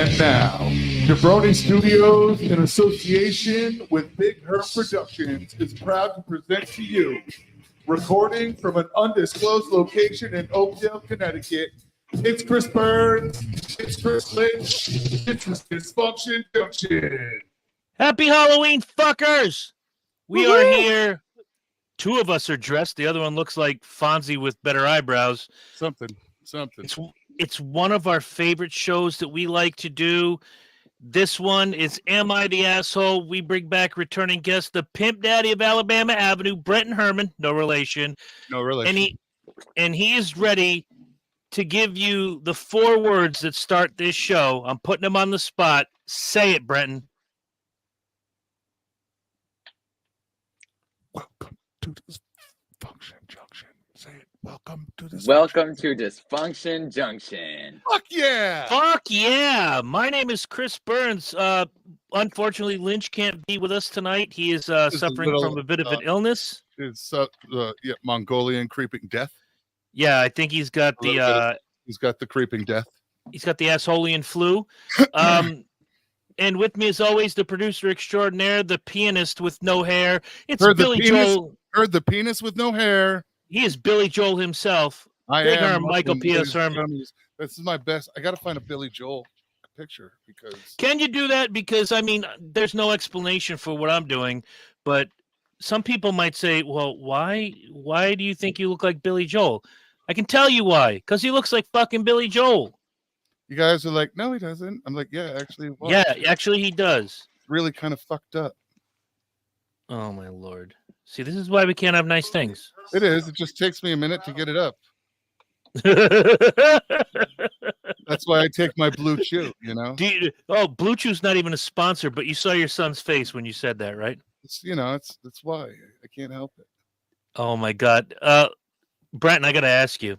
And now, Jabroni Studios, in association with Big Herb Productions, is proud to present to you, recording from an undisclosed location in Oakdale, Connecticut. It's Chris Burns, it's Chris Lynch, it's Dysfunction Junction. Happy Halloween, fuckers! We are here. Two of us are dressed. The other one looks like Fonzie with better eyebrows. Something. It's one of our favorite shows that we like to do. This one is Am I the Asshole? We bring back returning guest, the Pimp Daddy of Alabama Avenue, Brenton Herman. No relation. And he is ready to give you the 4 words that start this show. I'm putting him on the spot. Say it, Brenton. Welcome to Dysfunction Junction. Say it. Welcome to Dysfunction Junction. Fuck yeah! Fuck yeah! My name is Chris Burns. Unfortunately, Lynch can't be with us tonight. He is suffering from a bit of an illness. It's Mongolian creeping death. Yeah, I think he's got the creeping death. He's got the Assholian flu. And with me, as always, the producer extraordinaire, the pianist with no hair. It's Billy Joel. Heard the penis with no hair. He is Billy Joel himself. Big Arm Michael P.S. Herman. This is my best. I got to find a Billy Joel picture because. Can you do that? Because, I mean, there's no explanation for what I'm doing, but some people might say, well, why do you think you look like Billy Joel? I can tell you why. Because he looks like fucking Billy Joel. You guys are like, no, he doesn't. I'm like, yeah, actually. Well, yeah, actually he does. Really kind of fucked up. Oh, my Lord. See, this is why we can't have nice things. It is. It just takes me a minute to get it up. That's why I take my Blue Chew, you know? Blue Chew's not even a sponsor, but you saw your son's face when you said that, right? That's why. I can't help it. Oh, my God. Brenton, I got to ask you.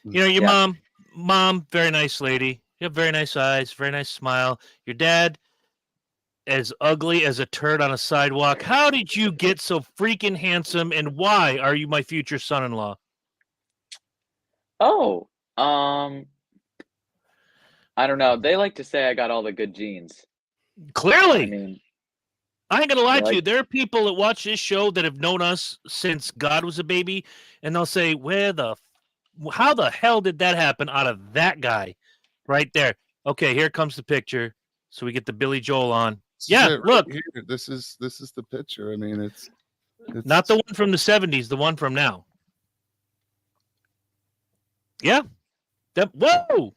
You know, your mom, very nice lady. You have very nice eyes, very nice smile. Your dad, as ugly as a turd on a sidewalk. How did you get so freaking handsome, and why are you my future son-in-law? Oh, I don't know. They like to say I got all the good genes. Clearly. I mean, I ain't gonna lie to you. There are people that watch this show that have known us since God was a baby, and they'll say, how the hell did that happen out of that guy right there? Okay, here comes the picture. So we get the Billy Joel on. Yeah, look. Here, this is the picture. I mean, it's not the one from the 70s, the one from now. Yeah. Whoa.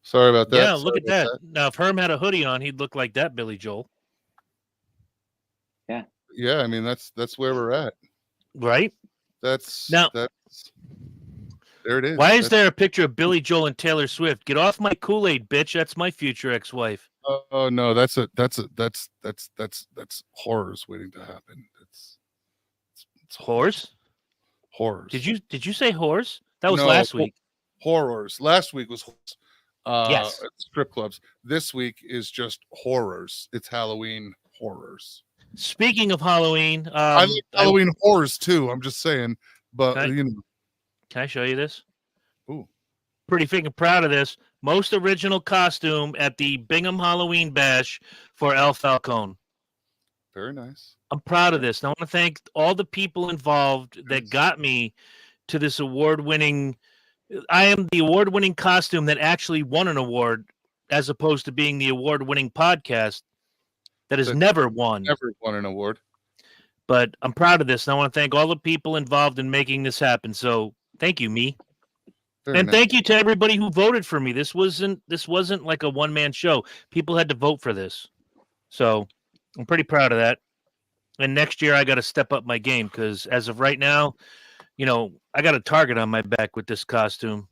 Sorry about that. Yeah, look at that. Now, if Herm had a hoodie on, he'd look like that Billy Joel. Yeah. Yeah, I mean, that's where we're at. Right? There it is. Why is there a picture of Billy Joel and Taylor Swift? Get off my Kool-Aid, bitch. That's my future ex-wife. Oh no, that's horrors waiting to happen. It's horrors. Horrors. Did you say horrors? That was last week. Horrors. Last week was yes. Strip clubs. This week is just horrors. It's Halloween horrors. Speaking of Halloween, I like Halloween horrors too. I'm just saying, but Can I show you this? Ooh. Pretty freaking proud of this. Most original costume at the Bingham Halloween Bash for Al Falcone. Very nice. I'm proud of this. And I want to thank all the people involved that got me to this award-winning. I am the award-winning costume that actually won an award, as opposed to being the award-winning podcast that has never won an award. But I'm proud of this, and I want to thank all the people involved in making this happen. So thank you, me. Very nice. Thank you to everybody who voted for me. This wasn't like a one-man show. People had to vote for this. So I'm pretty proud of that. And next year I got to step up my game because as of right now, I got a target on my back with this costume.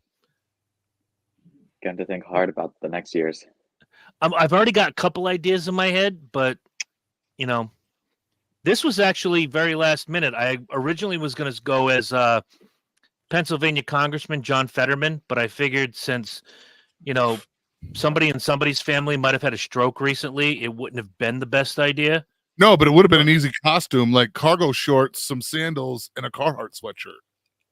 Got to think hard about the next year's. I've already got a couple ideas in my head, but, this was actually very last minute. I originally was going to go as Pennsylvania Congressman John Fetterman, but I figured since, somebody in somebody's family might have had a stroke recently, it wouldn't have been the best idea. No, but it would have been an easy costume, like cargo shorts, some sandals, and a Carhartt sweatshirt.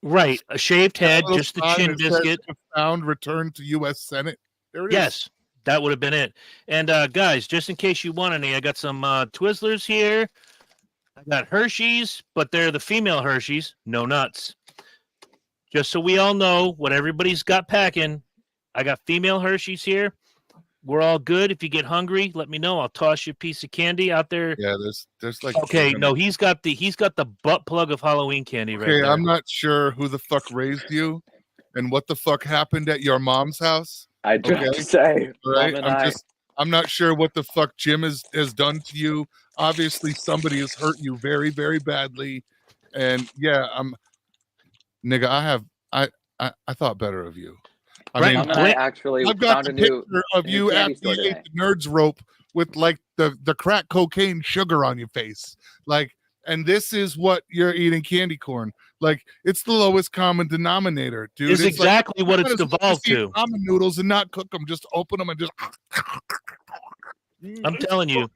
Right. A shaved head, just the chin biscuit. Found returned to U.S. Senate. There it is. Yes. That would have been it. And guys, just in case you want any, I got some Twizzlers here. I got Hershey's, but they're the female Hershey's, no nuts. Just so we all know what everybody's got packing, I got female Hershey's here. We're all good. If you get hungry, let me know. I'll toss you a piece of candy out there. Yeah, there's like Okay, no, he's got the butt plug of Halloween candy right there. I'm not sure who the fuck raised you and what the fuck happened at your mom's house. I just say, Right? I'm not sure what the fuck Jim has done to you. Obviously, somebody has hurt you very, very badly. And yeah, nigga, I thought better of you. I mean, I actually I've got found the a new picture of you after you ate the Nerds rope with like the crack cocaine sugar on your face. Like, and this is what you're eating candy corn. Like, it's the lowest common denominator, dude. It's It's exactly like, what it's devolved to. Ramen noodles and not cook them, just open them and just. I'm telling you,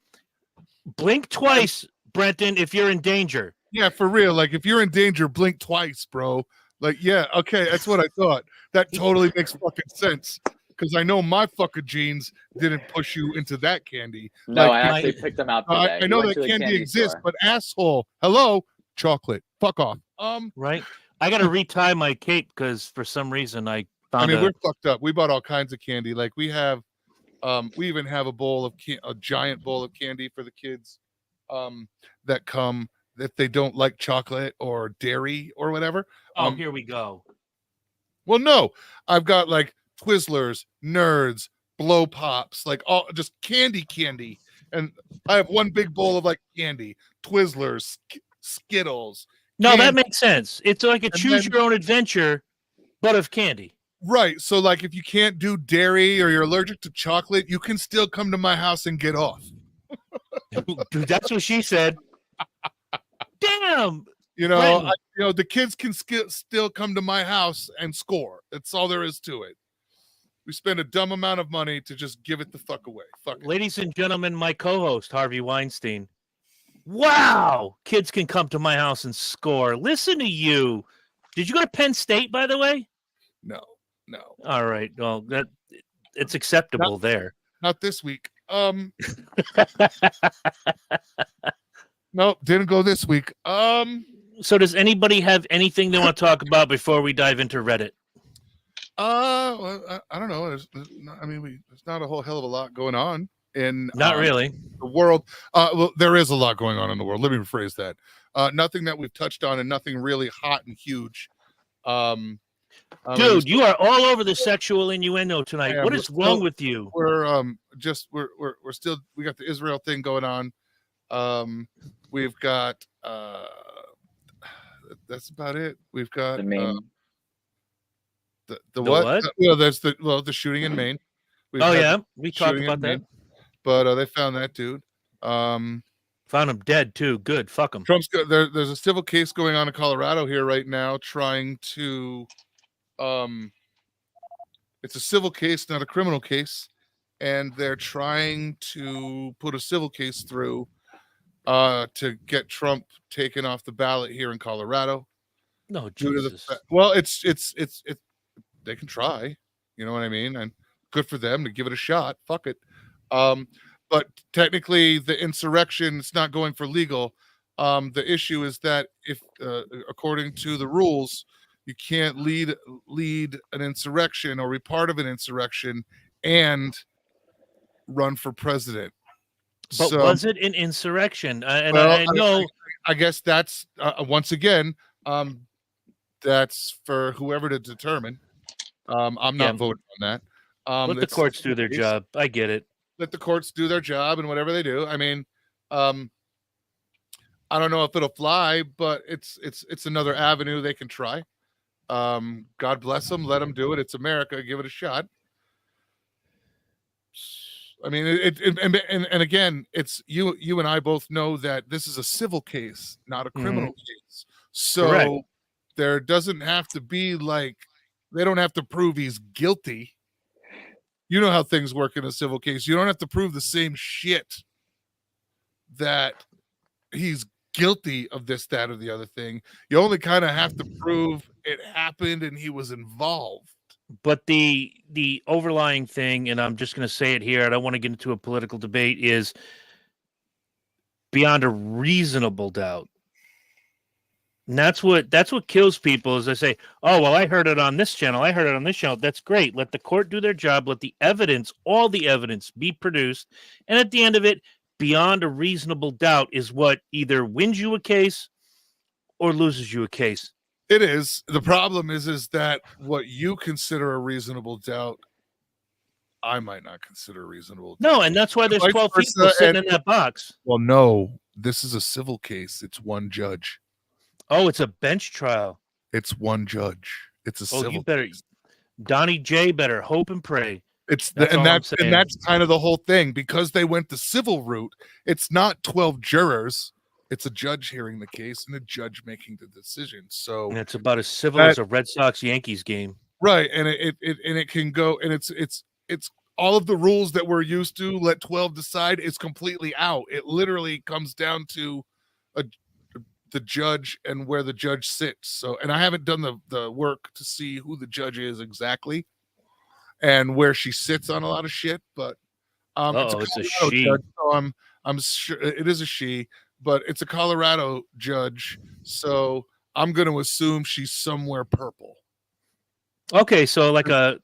blink twice, Brenton, if you're in danger. Yeah, for real. Like, if you're in danger, blink twice, bro. Like, yeah, okay, that's what I thought. That totally makes fucking sense. Because I know my fucking genes didn't push you into that candy. No, like, I actually picked them out today. I know that candy exists, but asshole, hello, chocolate, fuck off. Right. I got to retie my cape because for some reason I found. we're fucked up. We bought all kinds of candy. Like we have, we even have a giant bowl of candy for the kids, that come if they don't like chocolate or dairy or whatever. Here we go. Well, no, I've got like Twizzlers, Nerds, Blow Pops, like all just candy, and I have one big bowl of like candy, Twizzlers, Skittles. No, candy. that makes sense. It's like a choose your own adventure, but of candy. Right. So, like, if you can't do dairy or you're allergic to chocolate, you can still come to my house and get off. Dude, that's what she said. Damn. The kids can still come to my house and score. That's all there is to it. We spend a dumb amount of money to just give it the fuck away. Fuck it. Ladies and gentlemen, my co-host, Harvey Weinstein. Wow. Kids can come to my house and score. Listen to you. Did you go to Penn State, by the way? No. All right. Well, it's acceptable there. Not this week. Nope, didn't go this week. So does anybody have anything they want to talk about before we dive into Reddit? Well, I don't know. There's not a whole hell of a lot going on in not really the world. Well, there is a lot going on in the world. Let me rephrase that. Nothing that we've touched on, and nothing really hot and huge. Dude, you are all over the sexual innuendo tonight. Yeah, what is wrong with you? We're still, we got the Israel thing going on. We've got that's about it. We've got the main. The what? What? There's the shooting in Maine. We talked about that. Maine, but they found that dude. Found him dead too. Good. Fuck him. Trump's there's a civil case going on in Colorado here right now, trying to. It's a civil case, not a criminal case, and they're trying to put a civil case through to get Trump taken off the ballot here in Colorado. No, Jesus. Well, it's they can try, you know what I mean, and good for them to give it a shot. Fuck it. But technically, the insurrection is not going for legal. The issue is that if, according to the rules, you can't lead an insurrection or be part of an insurrection and run for president. But was it an insurrection? I know. I guess that's once again, that's for whoever to determine. I'm not voting on that. Let the courts do their job. I get it. Let the courts do their job and whatever they do. I mean, I don't know if it'll fly, but it's another avenue they can try. God bless them. Let them do it. It's America. Give it a shot. I mean, and again, it's you and I both know that this is a civil case, not a criminal case. So Correct. There doesn't have to be they don't have to prove he's guilty. You know how things work in a civil case. You don't have to prove the same shit that he's guilty of this, that, or the other thing. You only kind of have to prove it happened and he was involved. But the overlying thing, and I'm just going to say it here, I don't want to get into a political debate, is beyond a reasonable doubt. And that's what kills people is they say, oh, well, I heard it on this channel. I heard it on this channel. That's great. Let the court do their job. Let the evidence, all the evidence be produced. And at the end of it, beyond a reasonable doubt is what either wins you a case or loses you a case. It is. The problem is that what you consider a reasonable doubt, I might not consider a reasonable doubt. No, and that's why there's Vice 12 versa, people sitting and- in that box. Well, no, this is a civil case. It's one judge. Oh, it's a bench trial. It's one judge. It's a Oh, civil you better, case. Donnie J better hope and pray. It's That's all I'm and saying. that's kind of the whole thing, because they went the civil route. It's not 12 jurors. It's a judge hearing the case and a judge making the decision. So And it's about as civil That- as a Red Sox Yankees game. right, and it can go, and it's all of the rules that we're used to. Let 12 decide. It's completely out. It literally comes down to the judge and where the judge sits. So, and I haven't done the work to see who the judge is exactly and where she sits on a lot of shit, but It's a Colorado she. judge, so I'm sure it is a she, but it's a Colorado judge, so I'm going to assume she's somewhere purple. Okay, so like a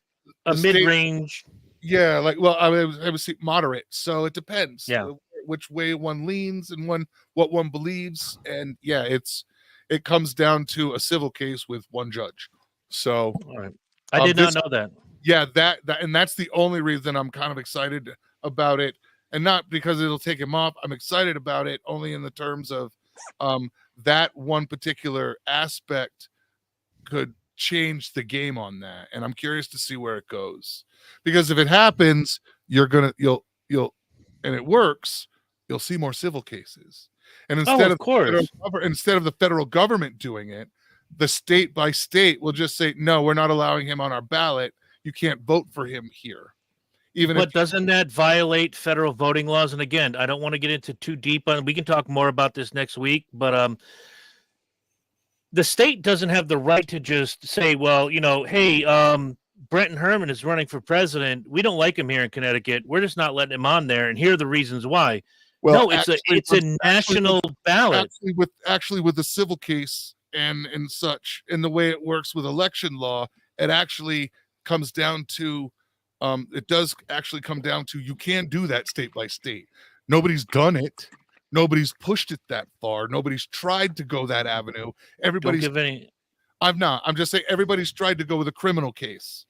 The state- mid-range. Yeah, like, well, I would say moderate. So it depends. Yeah. Which way one leans and what one believes, and yeah, it comes down to a civil case with one judge. So All right. I did not know that. yeah, that and that's the only reason I'm kind of excited about it, and not because it'll take him off. I'm excited about it only in the terms of that one particular aspect could change the game on that, and I'm curious to see where it goes, because if it happens, you'll and it works, you'll see more civil cases, and instead of course. instead of the federal government doing it, the state by state will just say, no, we're not allowing him on our ballot. You can't vote for him here. Even But if doesn't that violate federal voting laws? And again, I don't want to get into too deep on. We can talk more about this next week, but the state doesn't have the right to just say, well, hey, Brenton Herman is running for president. We don't like him here in Connecticut. We're just not letting him on there, and here are the reasons why. No, it's a national ballot. Actually with the civil case and such, and the way it works with election law, it actually comes down to it does actually come down to, you can do that state by state. Nobody's done it. Nobody's pushed it that far. Nobody's tried to go that avenue. Don't give any. I'm just saying everybody's tried to go with a criminal case.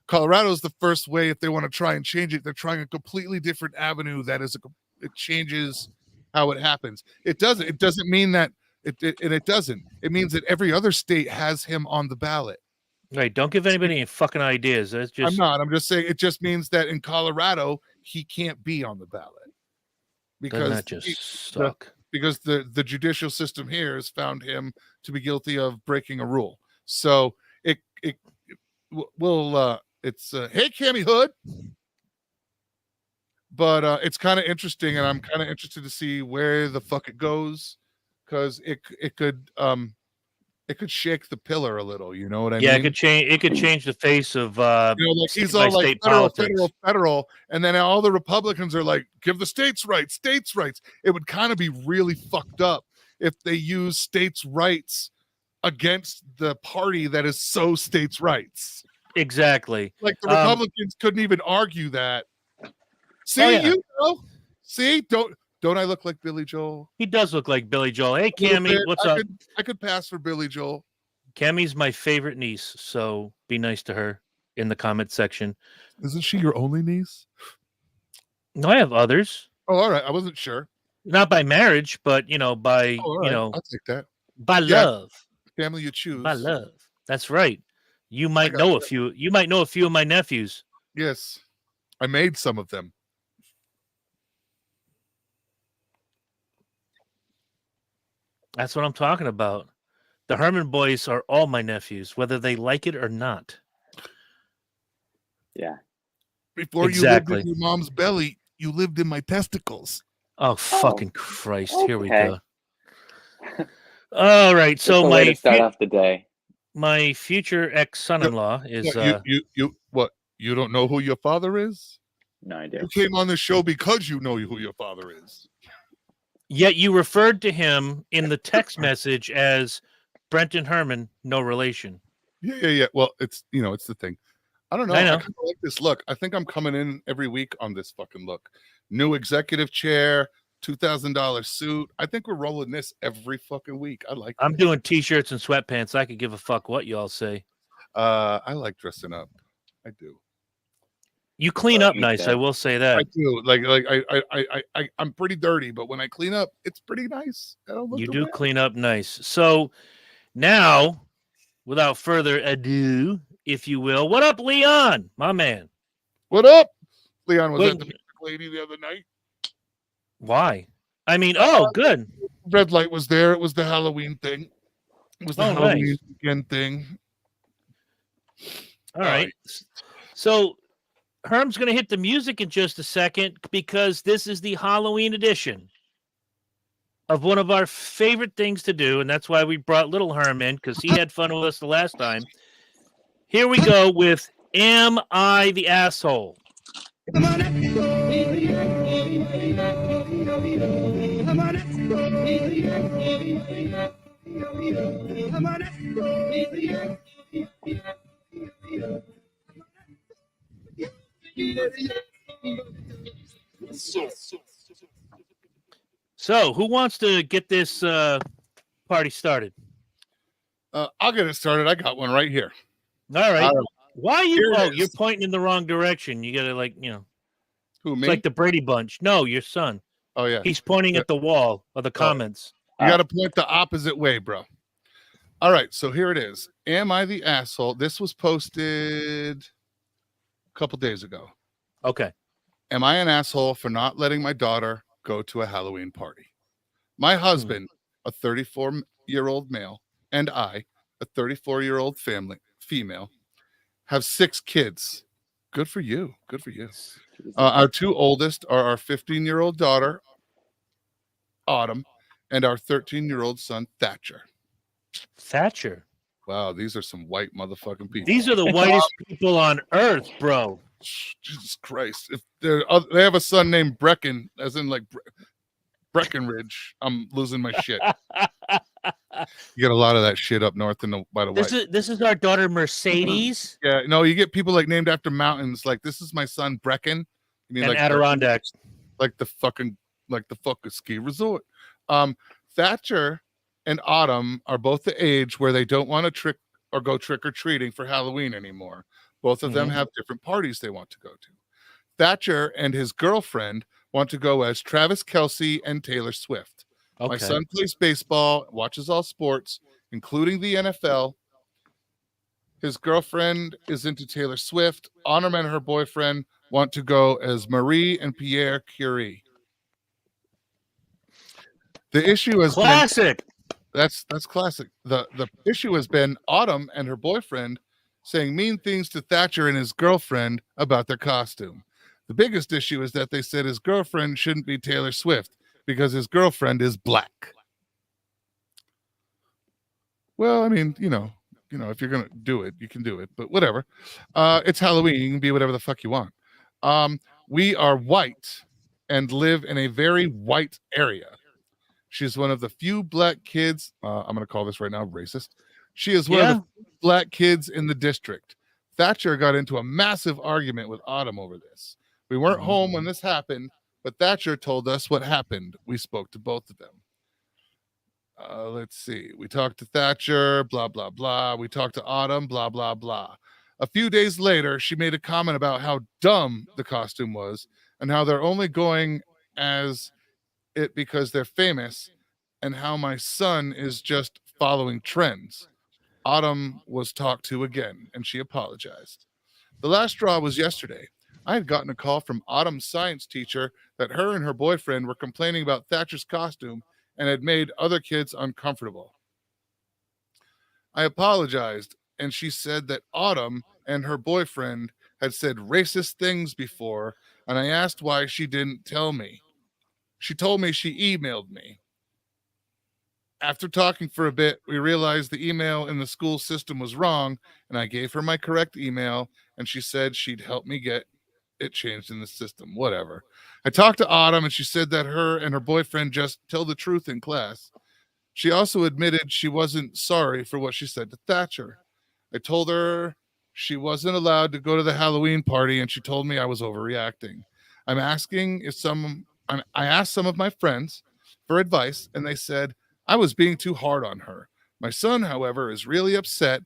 Colorado's the first way. If they want to try and change it, they're trying a completely different avenue. It changes how it happens. It doesn't mean that it doesn't. It means that every other state has him on the ballot. Right. Don't give anybody any fucking ideas. That's just. I'm just saying it just means that in Colorado he can't be on the ballot because Doesn't that just suck? because the judicial system here has found him to be guilty of breaking a rule. So it will it's hey Cammy Hood, but it's kind of interesting, and I'm kind of interested to see where the fuck it goes, because it could shake the pillar a little. You know what I mean? Yeah, it could change the face of like he's all like state federal, politics. federal, and then all the Republicans are like, give the states rights, states rights. It would kind of be really fucked up if they use states rights against the party that is so states rights. Exactly. Like the Republicans couldn't even argue that. See, yeah. See, don't I look like Billy Joel? He does look like Billy Joel. Hey, A little Cammy, bit. what's up? I could pass for Billy Joel. Cammy's my favorite niece, so be nice to her in the comment section. Isn't she your only niece? No, I have others. Oh, all right. I wasn't sure. Not by marriage, but by Oh, all right. I'll take that. by Yeah. love. Family you choose. By love. That's right. You might got know you. a few. You might know a few of my nephews. Yes. I made some of them. That's what I'm talking about. The Herman boys are all my nephews, whether they like it or not. Yeah. Before you Exactly. lived in your mom's belly, you lived in my testicles. Oh, fucking Christ. Here we okay. go. All right. Just So a way to start off the day. my future ex-son-in-law is You what? You don't know who your father is? No, I do. You came on the show because you know who your father is. yet you referred to him in the text message as Brenton Herman, no relation. Yeah. Well, it's it's the thing. I don't know. I I know. kind of like this look. I think I'm coming in every week on this fucking look. New executive chair, $2,000 suit. I think we're rolling this every fucking week. I like. I'm doing t-shirts and sweatpants. I could give a fuck what y'all say. I like dressing up. I do. You clean up Me nice, too. I will say I that. do. I'm pretty dirty, but when I clean up, it's pretty nice. I don't look You too do bad. clean up nice. So now, without further ado, if you will, what up, Leon, my man? What up? Leon was Wait. at the music lady the other night. Why? I mean, oh, good. Red light was there. It was the Halloween thing. It was the Oh, Halloween nice. weekend thing. All right. So Herm's going to hit the music in just a second because this is the Halloween edition of one of our favorite things to do, and that's why we brought little Herm in, because he had fun with us the last time. Here we go with Am I the Asshole? So, who wants to get this party started? I'll get it started. I got one right here. All right. Why are you? Here it Oh, you're is. pointing in the wrong direction. You got to Who, me? it's like the Brady Bunch. No, your son. Oh, yeah. He's pointing Yeah. at the wall of the comments. You got to point the opposite way, bro. All right. So here it is. Am I the asshole? This was posted a couple days ago. Okay. Am I an asshole for not letting my daughter go to a Halloween party? My husband, a 34-year-old male, and I, a 34-year-old female, have 6 kids. Good for you. Good for you. Our 2 oldest are our 15-year-old daughter, Autumn, and our 13-year-old son, Thatcher. Thatcher. Wow, these are some white motherfucking people. These are the whitest people on earth, bro. Jesus Christ. If they have a son named Brecken, as in like Breckenridge, I'm losing my shit. You get a lot of that shit up north by the way. This is our daughter Mercedes. Yeah, no, you get people like named after mountains. Like, this is my son Brecken. You mean And like Adirondacks. like the fucking ski resort. Thatcher and Autumn are both the age where they don't want to go trick or treating for Halloween anymore. Both of them have different parties they want to go to. Thatcher and his girlfriend want to go as Travis Kelce and Taylor Swift. Okay. My son plays baseball, watches all sports, including the NFL. His girlfriend is into Taylor Swift. Autumn and her boyfriend want to go as Marie and Pierre Curie. The issue is classic. That's classic. The issue has been Autumn and her boyfriend saying mean things to Thatcher and his girlfriend about their costume. The biggest issue is that they said his girlfriend shouldn't be Taylor Swift because his girlfriend is black. Well, I mean, if you're gonna do it, you can do it, but whatever. It's Halloween. You can be whatever the fuck you want. We are white and live in a very white area. She's one of the few black kids. I'm going to call this right now racist. She is one of the few black kids in the district. Thatcher got into a massive argument with Autumn over this. We weren't home when this happened, but Thatcher told us what happened. We spoke to both of them. Let's see. We talked to Thatcher, blah, blah, blah. We talked to Autumn, blah, blah, blah. A few days later, she made a comment about how dumb the costume was and how they're only going as it because they're famous and how my son is just following trends. Autumn was talked to again and she apologized. The last straw was yesterday. I had gotten a call from Autumn's science teacher that her and her boyfriend were complaining about Thatcher's costume and had made other kids uncomfortable. I apologized, and she said that Autumn and her boyfriend had said racist things before, and I asked why she didn't tell me. She told me she emailed me. After talking for a bit, we realized the email in the school system was wrong, and I gave her my correct email, and she said she'd help me get it changed in the system. Whatever. I talked to Autumn, and she said that her and her boyfriend just tell the truth in class. She also admitted she wasn't sorry for what she said to Thatcher. I told her she wasn't allowed to go to the Halloween party, and she told me I was overreacting. I asked some of my friends for advice, and they said I was being too hard on her. My son, however, is really upset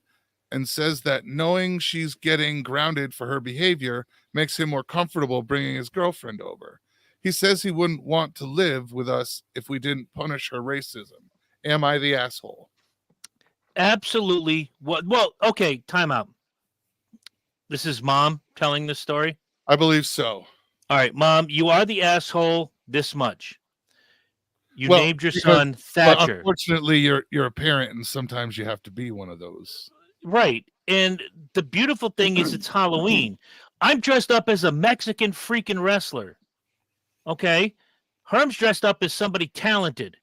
and says that knowing she's getting grounded for her behavior makes him more comfortable bringing his girlfriend over. He says he wouldn't want to live with us if we didn't punish her racism. Am I the asshole? Absolutely. Well, okay, time out. This is mom telling this story? I believe so. All right, Mom, you are the asshole this much. You Well, named your because- son But Thatcher. unfortunately, you're a parent, and sometimes you have to be one of those. Right. And the beautiful thing is it's Halloween. I'm dressed up as a Mexican freaking wrestler. Okay? Herm's dressed up as somebody talented.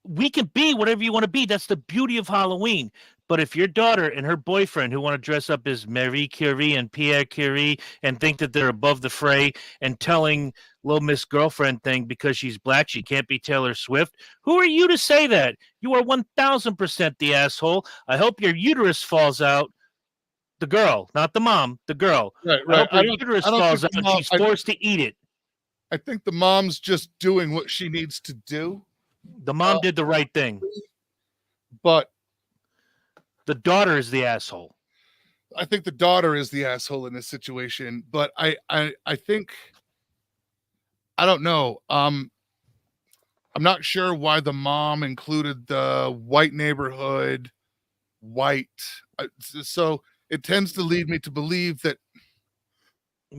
We can be whatever you want to be. That's the beauty of Halloween. But if your daughter and her boyfriend who want to dress up as Marie Curie and Pierre Curie and think that they're above the fray and telling little Miss Girlfriend thing because she's black, she can't be Taylor Swift, who are you to say that? You are 1,000% the asshole. I hope your uterus falls out. The girl, not the mom, the girl. Right, I hope her I uterus don't falls think out the and mom- she's forced to eat it. I think the mom's just doing what she needs to do, The mom did the right thing. but The daughter is the asshole. I think the daughter is the asshole in this situation. But I think, I don't know. I'm not sure why the mom included the white neighborhood, so it tends to lead me to believe that.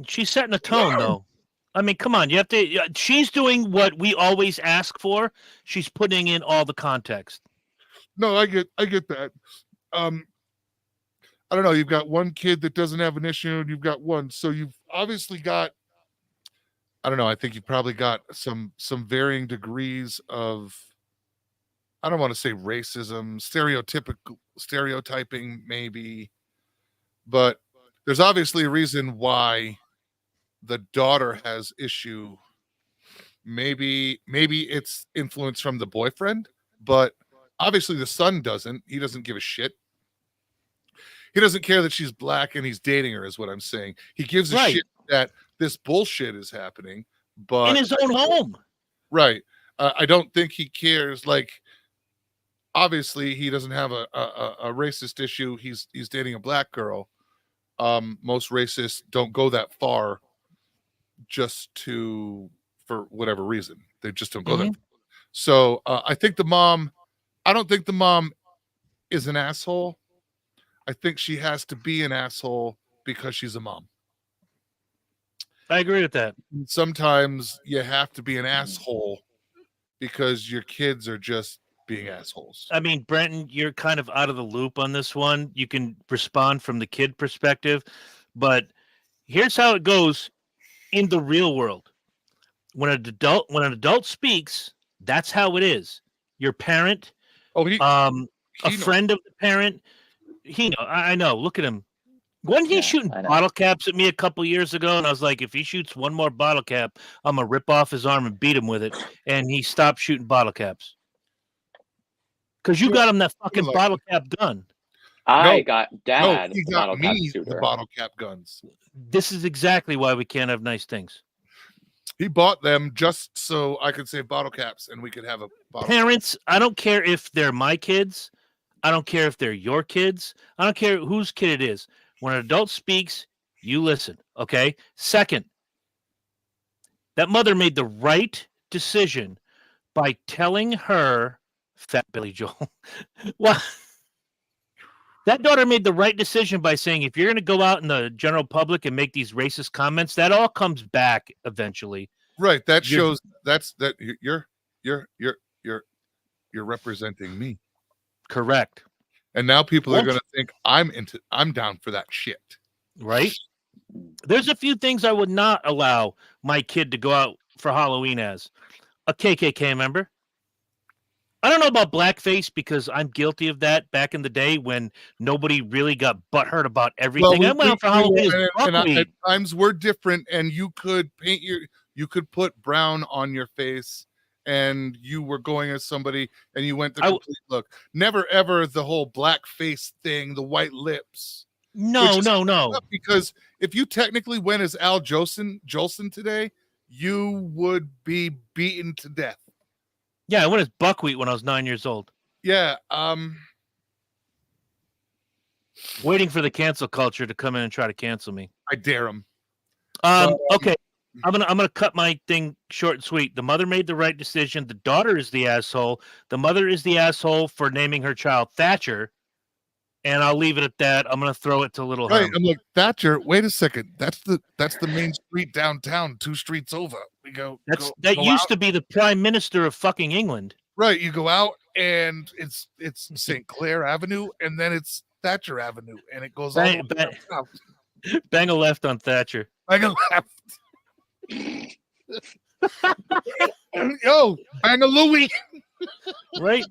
She's setting a tone, though. I mean, come on. You have to. She's doing what we always ask for. She's putting in all the context. No, I get that. I don't know. You've got one kid that doesn't have an issue, and you've got one. So you've obviously got. I don't know. I think you've probably got some varying degrees of. I don't want to say racism, stereotyping, maybe, but there's obviously a reason why the daughter has issue. Maybe it's influence from the boyfriend, but obviously the son doesn't. He doesn't give a shit. He doesn't care that she's black and he's dating her, is what I'm saying. He gives a Right. shit that this bullshit is happening, but In his own home. right. I don't think he cares. Like, obviously, he doesn't have a racist issue. He's dating a black girl. Most racists don't go that far just for whatever reason. They just don't go that far. So I think the mom, I don't think the mom is an asshole. I think she has to be an asshole because she's a mom. I agree with that. Sometimes you have to be an asshole because your kids are just being assholes. I mean, Brenton, you're kind of out of the loop on this one. You can respond from the kid perspective, but here's how it goes in the real world. When an adult speaks, that's how it is. Your parent, Oh, a knows. friend of the parent, I know. Look at him. Wasn't he Yeah, shooting I know. bottle caps at me a couple years ago? And I was like, if he shoots one more bottle cap, I'm going to rip off his arm and beat him with it. And he stopped shooting bottle caps. Because you got him that fucking like bottle cap gun. I No, got no, dad he the got bottle cap me the shooter. bottle cap guns. This is exactly why we can't have nice things. He bought them just so I could save bottle caps and we could have a bottle. Parents, I don't care if they're my kids. I don't care if they're your kids. I don't care whose kid it is. When an adult speaks, you listen, okay? Second, that mother made the right decision by telling her, Fat Billy Joel, well, that daughter made the right decision by saying, if you're going to go out in the general public and make these racist comments, that all comes back eventually. Right. That You're- shows you're representing me. Correct, And now people are What? going to think I'm down for that shit. right? There's a few things I would not allow my kid to go out for Halloween as. A KKK member, I don't know about blackface because I'm guilty of that back in the day when nobody really got butthurt about everything. I went out for Halloween as buckwheat. Times were different, and you could put brown on your face, and you were going as somebody, and you went the complete look. Never ever the whole blackface thing, the white lips. No. Because if you technically went as Al Jolson today, you would be beaten to death. Yeah, I went as buckwheat when I was 9 years old. Yeah. Waiting for the cancel culture to come in and try to cancel me. I dare them. Okay. I'm gonna cut my thing short and sweet. The mother made the right decision. The daughter is the asshole. The mother is the asshole for naming her child Thatcher. And I'll leave it at that. I'm gonna throw it to Little Herm. I'm like, Thatcher, wait a second. That's the main street downtown, 2 streets over. We go. That used to be the Prime Minister of fucking England. Right. You go out and it's St. Clair Avenue, and then it's Thatcher Avenue, and it goes bang, all the way down. Bang a left on Thatcher. Bang a left. Yo, bang a Louie. Right?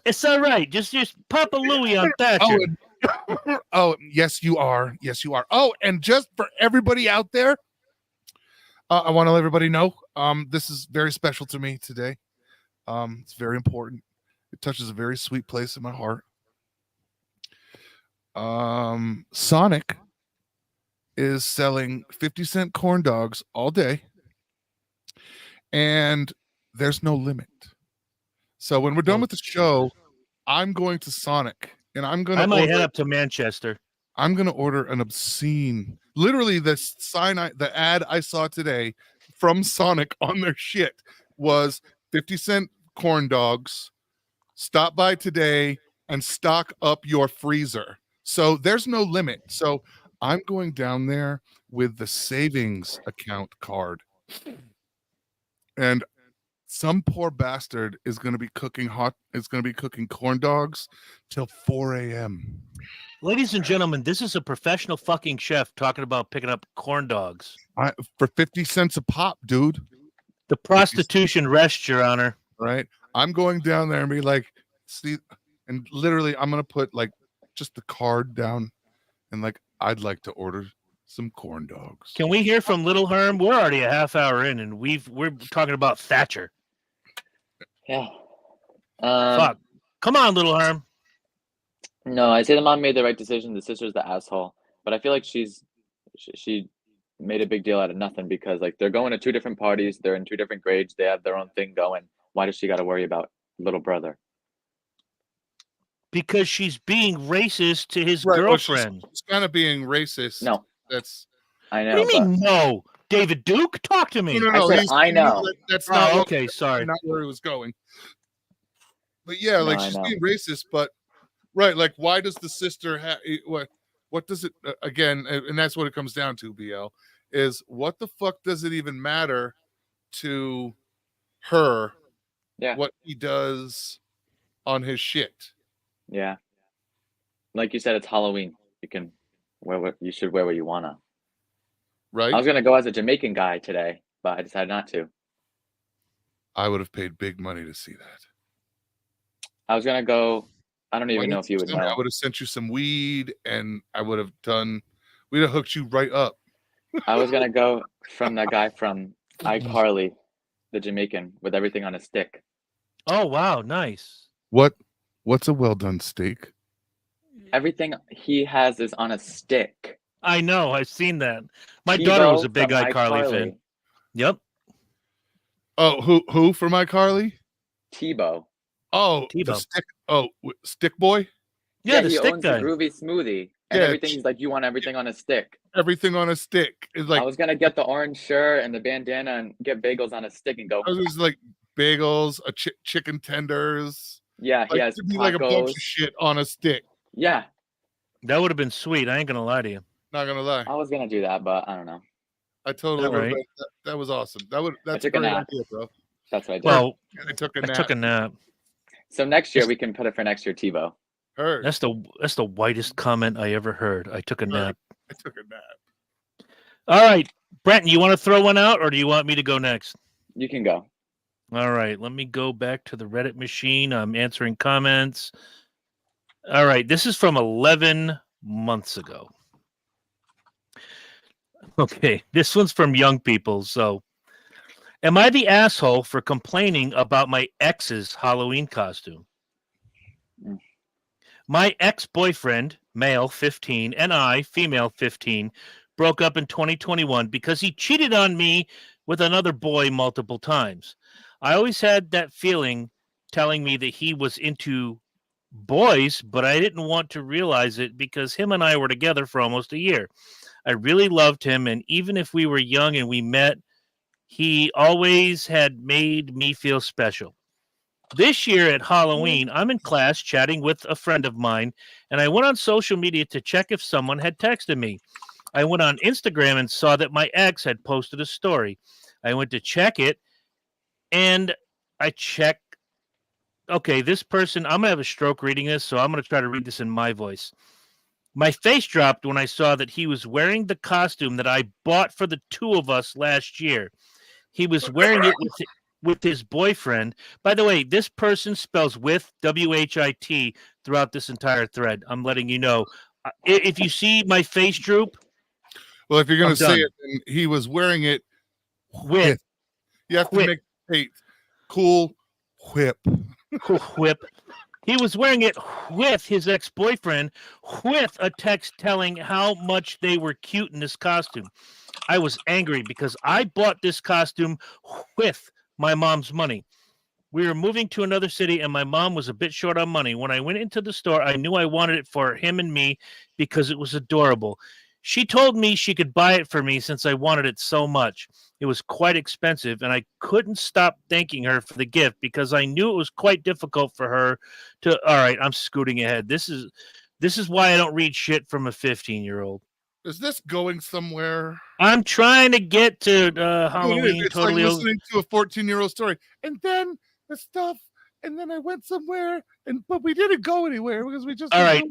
It's all right. Just pop a Louie on Thatcher. Oh, yes, you are. Yes, you are. Oh, and just for everybody out there, I want to let everybody know this is very special to me today. It's very important. It touches a very sweet place in my heart. Sonic is selling 50-cent corn dogs all day, and there's no limit. So when we're done with the show, I'm going to Sonic, and I might head up to Manchester. I'm going to order an obscene, literally the ad I saw today from Sonic on their shit was 50-cent corn dogs. Stop by today and stock up your freezer. So there's no limit. So I'm going down there with the savings account card, and some poor bastard is going to be cooking corn dogs till 4 a.m. Ladies and gentlemen, this is a professional fucking chef talking about picking up corn dogs. For 50 cents a pop, dude. The prostitution rests, Your Honor. Right? I'm going down there and be like, see, and literally I'm going to put like just the card down and like, I'd like to order some corn dogs. Can we hear from Little Herm? We're already a half hour in, and we're talking about Thatcher. Yeah. Fuck. Come on, Little Herm. No, I say the mom made the right decision. The sister's the asshole, but I feel like she made a big deal out of nothing because like they're going to 2 different parties, they're in 2 different grades, they have their own thing going. Why does she got to worry about little brother? Because she's being racist to his right, girlfriend. She's kind of being racist. No, I know. What do you mean no? David Duke, talk to me. No, I know. That's not. Okay, sorry. Not where he was going. But yeah, like she's being racist. But right, like why does the sister have what does it again? And that's what it comes down to. BL is what the fuck does it even matter to her? Yeah, what he does on his shit. Yeah, like you said, it's Halloween. You can wear what you should wear what you wanna. Right. I was gonna go as a Jamaican guy today, but I decided not to. I would have paid big money to see that. I was gonna go. I don't even know if you would know. I would have sent you some weed, and I would have we'd have hooked you right up. I was gonna go from that guy from iCarly, the Jamaican, with everything on a stick. Oh wow, nice. What's a well done steak? Everything he has is on a stick. I know. I've seen that. My Tebow daughter was a big from iCarly fan. Yep. Oh, who from iCarly? Tebow. Oh, Tebow. the stick. Oh, Stick Boy. Yeah, the he stick owns guy. the Groovy Smoothie, and everything's like you want everything on a stick. Everything on a stick is like. I was gonna get the orange shirt and the bandana and get bagels on a stick and go. I was like bagels, chicken tenders. Yeah, he has to be like a bunch of shit on a stick. Yeah, that would have been sweet. I ain't gonna lie to you. Not gonna lie. I was gonna do that, but I don't know. I totally right. that was awesome. That's a great nap. idea, bro. That's what I did. Well, I took a nap. So next year we can put it for next year, Tebow. Heard. That's the whitest comment I ever heard. I took a nap. I took a nap. All right, Brenton, you want to throw one out, or do you want me to go next? You can go. All right, let me go back to the Reddit machine. I'm answering comments. All right, this is from 11 months ago. Okay, this one's from young people. So, am I the asshole for complaining about my ex's Halloween costume? My ex-boyfriend, male 15, and I, female 15, broke up in 2021 because he cheated on me with another boy multiple times. I always had that feeling telling me that he was into boys, but I didn't want to realize it because him and I were together for almost a year. I really loved him, and even if we were young and we met, he always had made me feel special. This year at Halloween, I'm in class chatting with a friend of mine, and I went on social media to check if someone had texted me. I went on Instagram and saw that my ex had posted a story. I went to check it, and I checked. Okay, this person, I'm going to have a stroke reading this, so I'm going to try to read this in my voice. My face dropped when I saw that he was wearing the costume that I bought for the two of us last year. He was wearing it with his boyfriend. By the way, this person spells with WHIT throughout this entire thread. I'm letting you know. If you see my face droop, Well, if you're going I'm to say done. it, then he was wearing it With You have whip. to make it cool whip. Whip. He was wearing it with his ex-boyfriend, with a text telling how much they were cute in this costume. I was angry because I bought this costume with my mom's money. We were moving to another city, and my mom was a bit short on money. When I went into the store, I knew I wanted it for him and me because it was adorable. She told me she could buy it for me since I wanted it so much. It was quite expensive, and I couldn't stop thanking her for the gift because I knew it was quite difficult for her to. All right, I'm scooting ahead. This is why I don't read shit from a 15-year-old. Is this going somewhere? I'm trying to get to Halloween. It's Totally. like listening to a 14-year-old story. And then the stuff, and then I went somewhere, but we didn't go anywhere because we just. All right.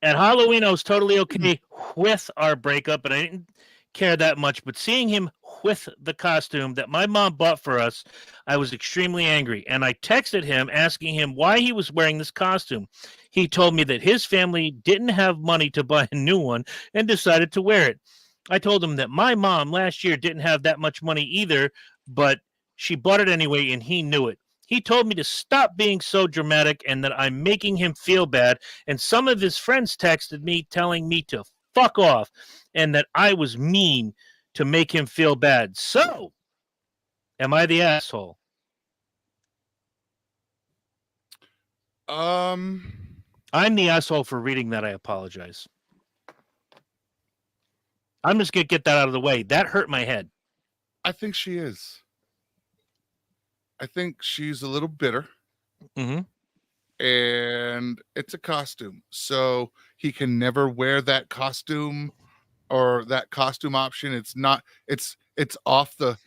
At Halloween, I was totally okay with our breakup, and I didn't care that much. But seeing him with the costume that my mom bought for us, I was extremely angry. And I texted him asking him why he was wearing this costume. He told me that his family didn't have money to buy a new one and decided to wear it. I told him that my mom last year didn't have that much money either, but she bought it anyway, and he knew it. He told me to stop being so dramatic and that I'm making him feel bad. And some of his friends texted me telling me to fuck off and that I was mean to make him feel bad. So, am I the asshole? I'm the asshole for reading that. I apologize. I'm just going to get that out of the way. That hurt my head. I think she is. I think she's a little bitter. Mm-hmm. And it's a costume. So he can never wear that costume or that costume option. It's off the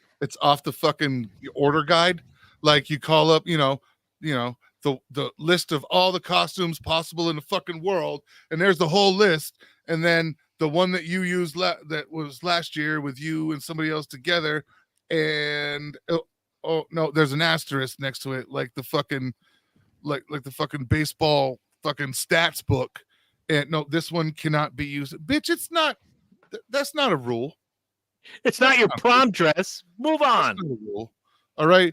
fucking order guide. Like you call up, the list of all the costumes possible in the fucking world, and there's the whole list, and then the one that you used that was last year with you and somebody else together, and oh no, there's an asterisk next to it, like the fucking baseball fucking stats book. And no, this one cannot be used. Bitch, it's not. That's not a rule. It's not your prom dress. Move on. That's not a rule. All right.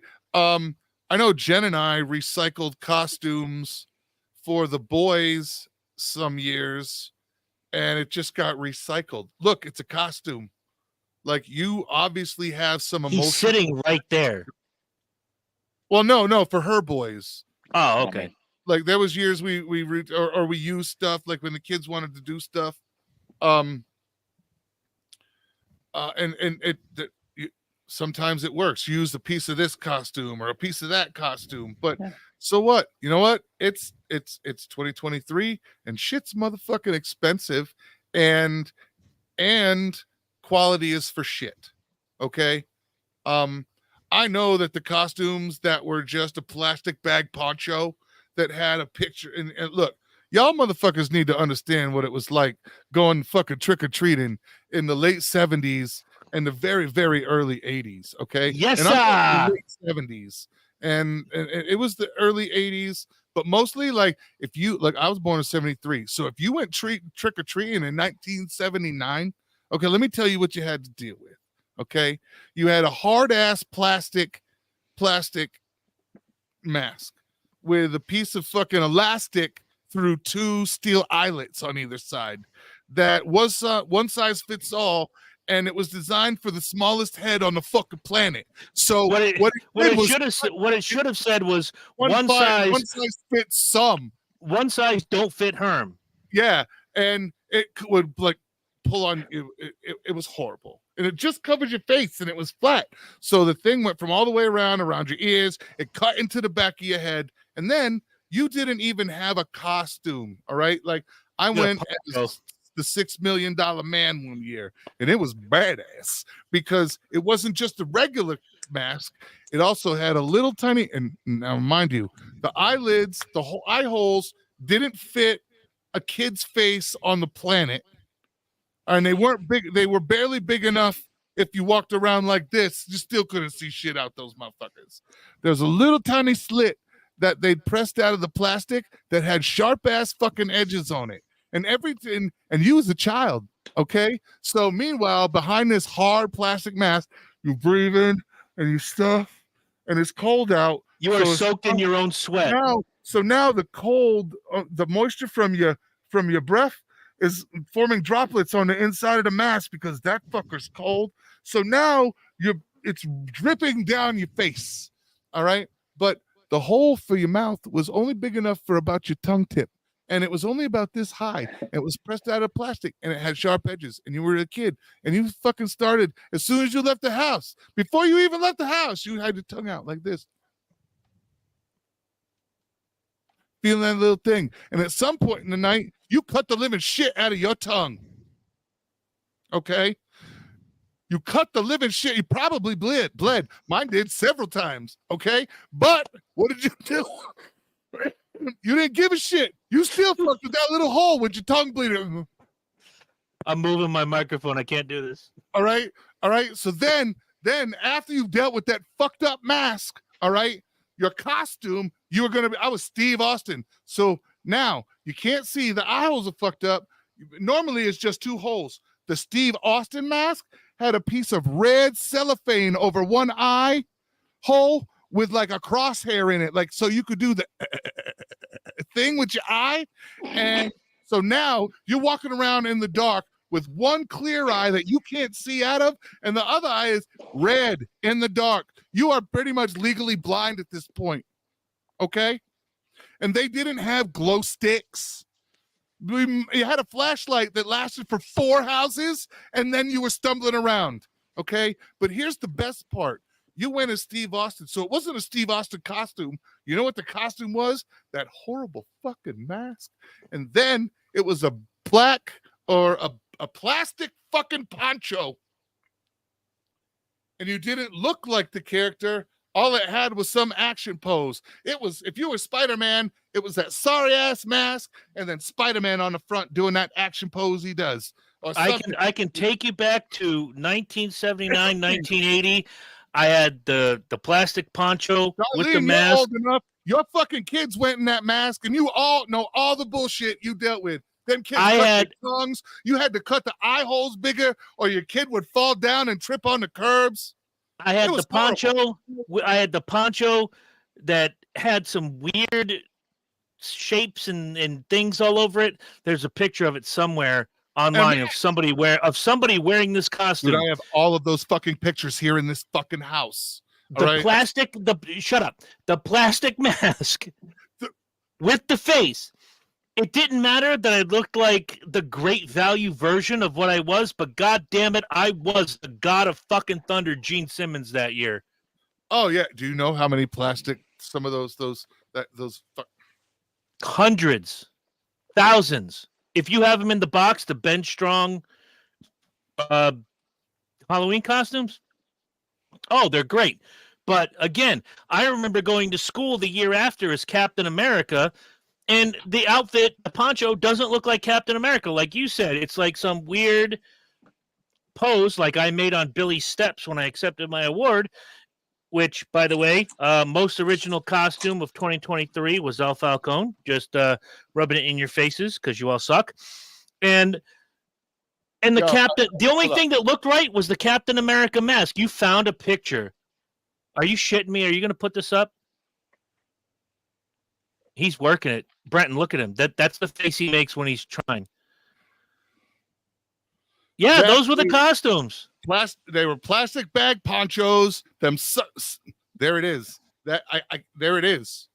I know Jen and I recycled costumes for the boys some years, and it just got recycled. Look, it's a costume. Like, you obviously have some emotion. He's sitting right there. Well, no, for her boys. Oh, okay. Like, there was years we used stuff, like when the kids wanted to do stuff. Sometimes it works. You use a piece of this costume or a piece of that costume, but so what? You know what? It's 2023 and shit's motherfucking expensive, and quality is for shit. Okay. I know that the costumes that were just a plastic bag poncho that had a picture, and look, y'all motherfuckers need to understand what it was like going fucking trick-or-treating in the late 70s in the very, very early 80s. Okay. Yes, and I'm sir. in the late 70s. And it was the early 80s, but mostly like if you like, I was born in 73. So if you went trick or treating in 1979, okay, let me tell you what you had to deal with. Okay. You had a hard ass plastic mask with a piece of fucking elastic through two steel eyelets on either side that was one size fits all, and it was designed for the smallest head on the fucking planet. So What it should have said was one size fits some. One size don't fit Herm. Yeah, and it would like pull on it, it was horrible, and it just covered your face, and it was flat. So the thing went from all the way around your ears, it cut into the back of your head, and then you didn't even have a costume. All right, like I went as the $6 Million Man one year, and it was badass because it wasn't just a regular mask. It also had a little tiny, and now mind you, the eyelids, the whole eye holes didn't fit a kid's face on the planet, and they weren't big. They were barely big enough. If you walked around like this, you still couldn't see shit out those motherfuckers. There's a little tiny slit that they'd pressed out of the plastic that had sharp ass fucking edges on it, and everything. And you was a child, okay? So meanwhile, behind this hard plastic mask, you breathe in and you stuff, and it's cold out. You are soaked in your own sweat. So now the cold, the moisture from your breath is forming droplets on the inside of the mask because that fucker's cold. So now it's dripping down your face. All right. But the hole for your mouth was only big enough for about your tongue tip. And it was only about this high. It was pressed out of plastic, and it had sharp edges. And you were a kid, and you fucking started as soon as you left the house. Before you even left the house, you had your tongue out like this. Feeling that little thing. And at some point in the night, you cut the living shit out of your tongue. Okay? You cut the living shit. You probably bled. Mine did several times. Okay? But what did you do? You didn't give a shit. You still fucked with that little hole with your tongue bleeding. I'm moving my microphone. I can't do this. All right? So then after you dealt with that fucked up mask, all right, your costume, you were going to be, I was Steve Austin. So now you can't see, the eye holes are fucked up. Normally it's just two holes. The Steve Austin mask had a piece of red cellophane over one eye hole with like a crosshair in it. Like, so you could do the thing with your eye. And so now you're walking around in the dark with one clear eye that you can't see out of, and the other eye is red in the dark. You are pretty much legally blind at this point. Okay? And they didn't have glow sticks. You had a flashlight that lasted for 4 houses, and then you were stumbling around. Okay? But here's the best part. You went as Steve Austin, so it wasn't a Steve Austin costume. You know what the costume was? That horrible fucking mask. And then it was a black or a plastic fucking poncho. And you didn't look like the character. All it had was some action pose. It was, if you were Spider-Man, it was that sorry ass mask and then Spider-Man on the front doing that action pose he does. I can take you back to 1979, 1980. I had the plastic poncho with the mask. Old enough. Your fucking kids went in that mask, and you all know all the bullshit you dealt with. Them kids cut their tongues. You had to cut the eye holes bigger, or your kid would fall down and trip on the curbs. I had the poncho. Horrible. I had the poncho that had some weird shapes and things all over it. There's a picture of it somewhere online of somebody wearing this costume. Dude, I have all of those fucking pictures here in this fucking house. The plastic mask with the face. It didn't matter that I looked like the great value version of what I was, but god damn it, I was the god of fucking thunder, Gene Simmons, that year. Oh yeah. Do you know how many plastic some of those hundreds, thousands. If you have them in the box, the Ben Strong Halloween costumes, oh, they're great. But again, I remember going to school the year after as Captain America, and the outfit, the poncho, doesn't look like Captain America. Like you said, it's like some weird pose like I made on Billy's steps when I accepted my award, which, by the way, most original costume of 2023 was Al Falcone, just rubbing it in your faces because you all suck. And the captain, the only thing that looked right was the Captain America mask. You found a picture. Are you shitting me? Are you going to put this up? He's working it. Brenton, look at him. That's the face he makes when he's trying. Yeah, those were the costumes. They were plastic bag ponchos. There it is. There it is.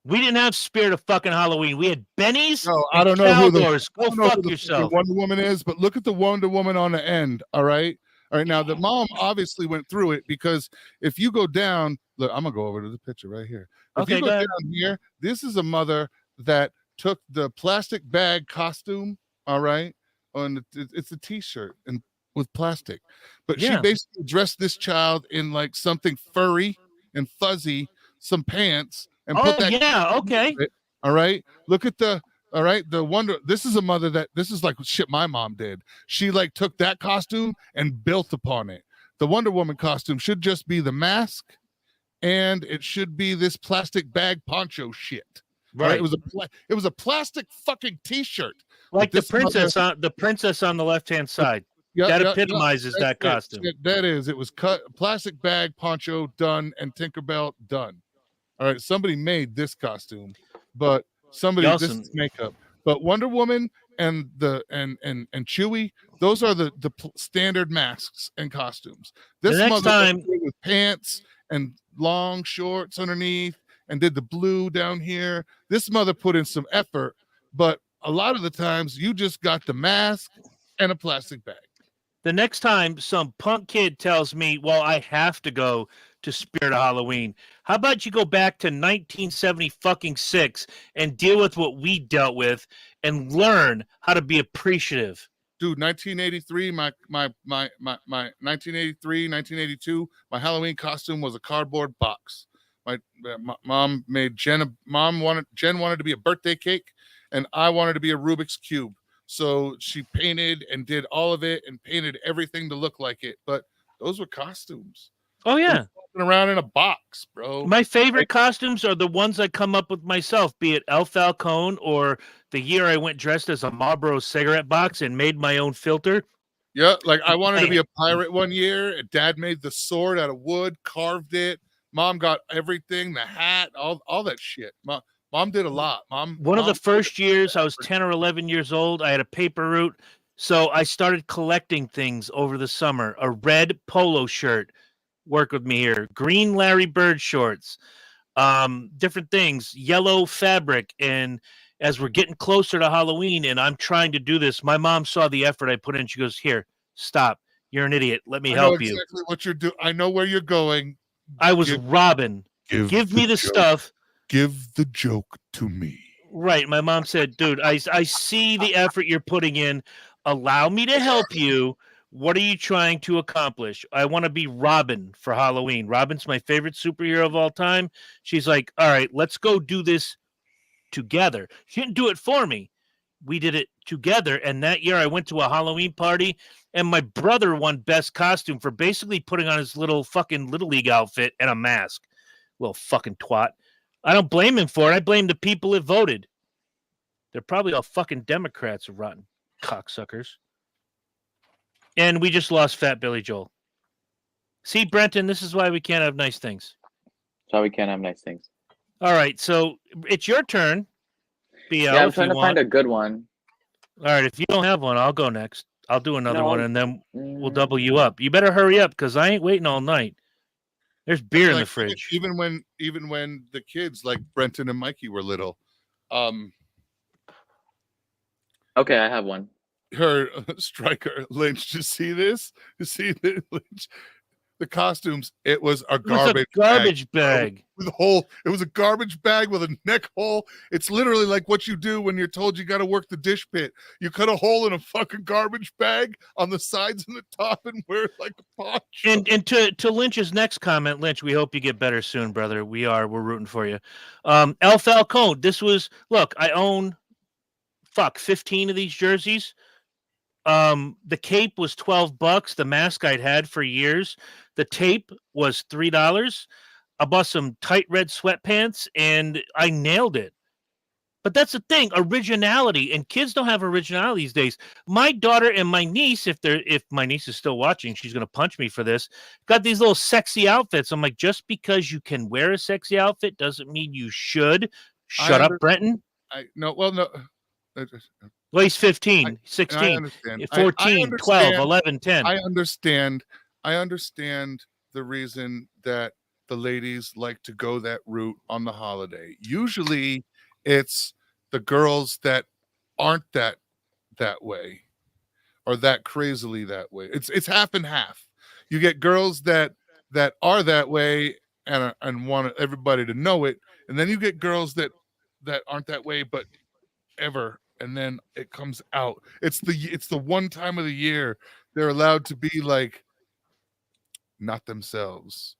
We didn't have Spirit of fucking Halloween. We had Benny's. No, I don't know who Go fuck the yourself. Wonder Woman is, but look at the Wonder Woman on the end. All right. Now the mom obviously went through it, because if you go down, look, I'm gonna go over to the picture right here. If you go down here, this is a mother that took the plastic bag costume. All right. It's a t-shirt and with plastic, but she basically dressed this child in like something furry and fuzzy, some pants, and put that. Okay. All right. Look at the Wonder. This is a mother this is like shit my mom did. She like took that costume and built upon it. The Wonder Woman costume should just be the mask, and it should be this plastic bag poncho shit. Right. It was a plastic fucking t-shirt. Like the princess on the left-hand side. That epitomizes that costume. It was cut plastic bag poncho done and Tinkerbell done. All right, somebody made this costume, but this is makeup. But Wonder Woman and Chewie, those are the standard masks and costumes. This next time with pants and long shorts underneath, and did the blue down here. This mother put in some effort, but a lot of the times you just got the mask and a plastic bag. The next time some punk kid tells me, well, I have to go to Spirit of Halloween, how about you go back to 1976 and deal with what we dealt with and learn how to be appreciative? Dude, 1983, my 1983, 1982, my Halloween costume was a cardboard box. My mom made Jen wanted to be a birthday cake, and I wanted to be a Rubik's Cube. So she painted and did all of it and painted everything to look like it. But those were costumes. Oh, yeah. Walking around in a box, bro. My favorite costumes are the ones I come up with myself, be it El Falcone or the year I went dressed as a Marlboro cigarette box and made my own filter. Yeah, like I wanted to be a pirate one year. Dad made the sword out of wood, carved it. Mom got everything, the hat, all that shit. Mom did a lot. One of the first years, I was 10 or 11 years old. I had a paper route. So I started collecting things over the summer. A red polo shirt. Work with me here. Green Larry Bird shorts. Different things. Yellow fabric. And as we're getting closer to Halloween and I'm trying to do this, my mom saw the effort I put in. She goes, here, stop. You're an idiot. Let me help you. Exactly what you're doing. I know where you're going. I was Robin. Give me the stuff. Give the joke to me. Right. My mom said, dude, I see the effort you're putting in. Allow me to help you. What are you trying to accomplish? I want to be Robin for Halloween. Robin's my favorite superhero of all time. She's like, all right, let's go do this together. She didn't do it for me. We did it together. And that year I went to a Halloween party and my brother won best costume for basically putting on his little fucking Little League outfit and a mask. Little fucking twat. I don't blame him for it. I blame the people that voted. They're probably all fucking Democrats, rotten cocksuckers. And we just lost Fat Billy Joel. See, Brenton, this is why we can't have nice things. That's why we can't have nice things. All right, so it's your turn. BL, yeah, I'm trying to find a good one. All right, if you don't have one, I'll go next. I'll do another one, and then we'll double you up. You better hurry up, because I ain't waiting all night. There's beer in the fridge. Even when the kids like Brenton and Mikey were little. Okay, I have one. Her Striker Lynch. You see this? You see the Lynch? The costumes. It was a garbage bag with a hole. It was a garbage bag with a neck hole. It's literally like what you do when you're told you got to work the dish pit. You cut a hole in a fucking garbage bag on the sides and the top and wear it like a poncho. And to Lynch's next comment, Lynch, we hope you get better soon, brother. We're rooting for you. El Falcone. This was, look, I own 15 of these jerseys. The cape was $12. The mask I'd had for years. The tape was $3. I bought some tight red sweatpants and I nailed it. But that's the thing, originality, and kids don't have originality these days. My daughter and my niece, if my niece is still watching, she's gonna punch me for this. Got these little sexy outfits. I'm like, just because you can wear a sexy outfit doesn't mean you should. Shut up, Brenton. No. Well, he's 15, I 16, understand. 14, 12, 11, 10. I understand. I understand the reason that the ladies like to go that route on the holiday. Usually, it's the girls that aren't that way or that crazily that way. It's half and half. You get girls that are that way and want everybody to know it, and then you get girls that aren't that way but ever, and then it comes out. It's the one time of the year they're allowed to be like not themselves.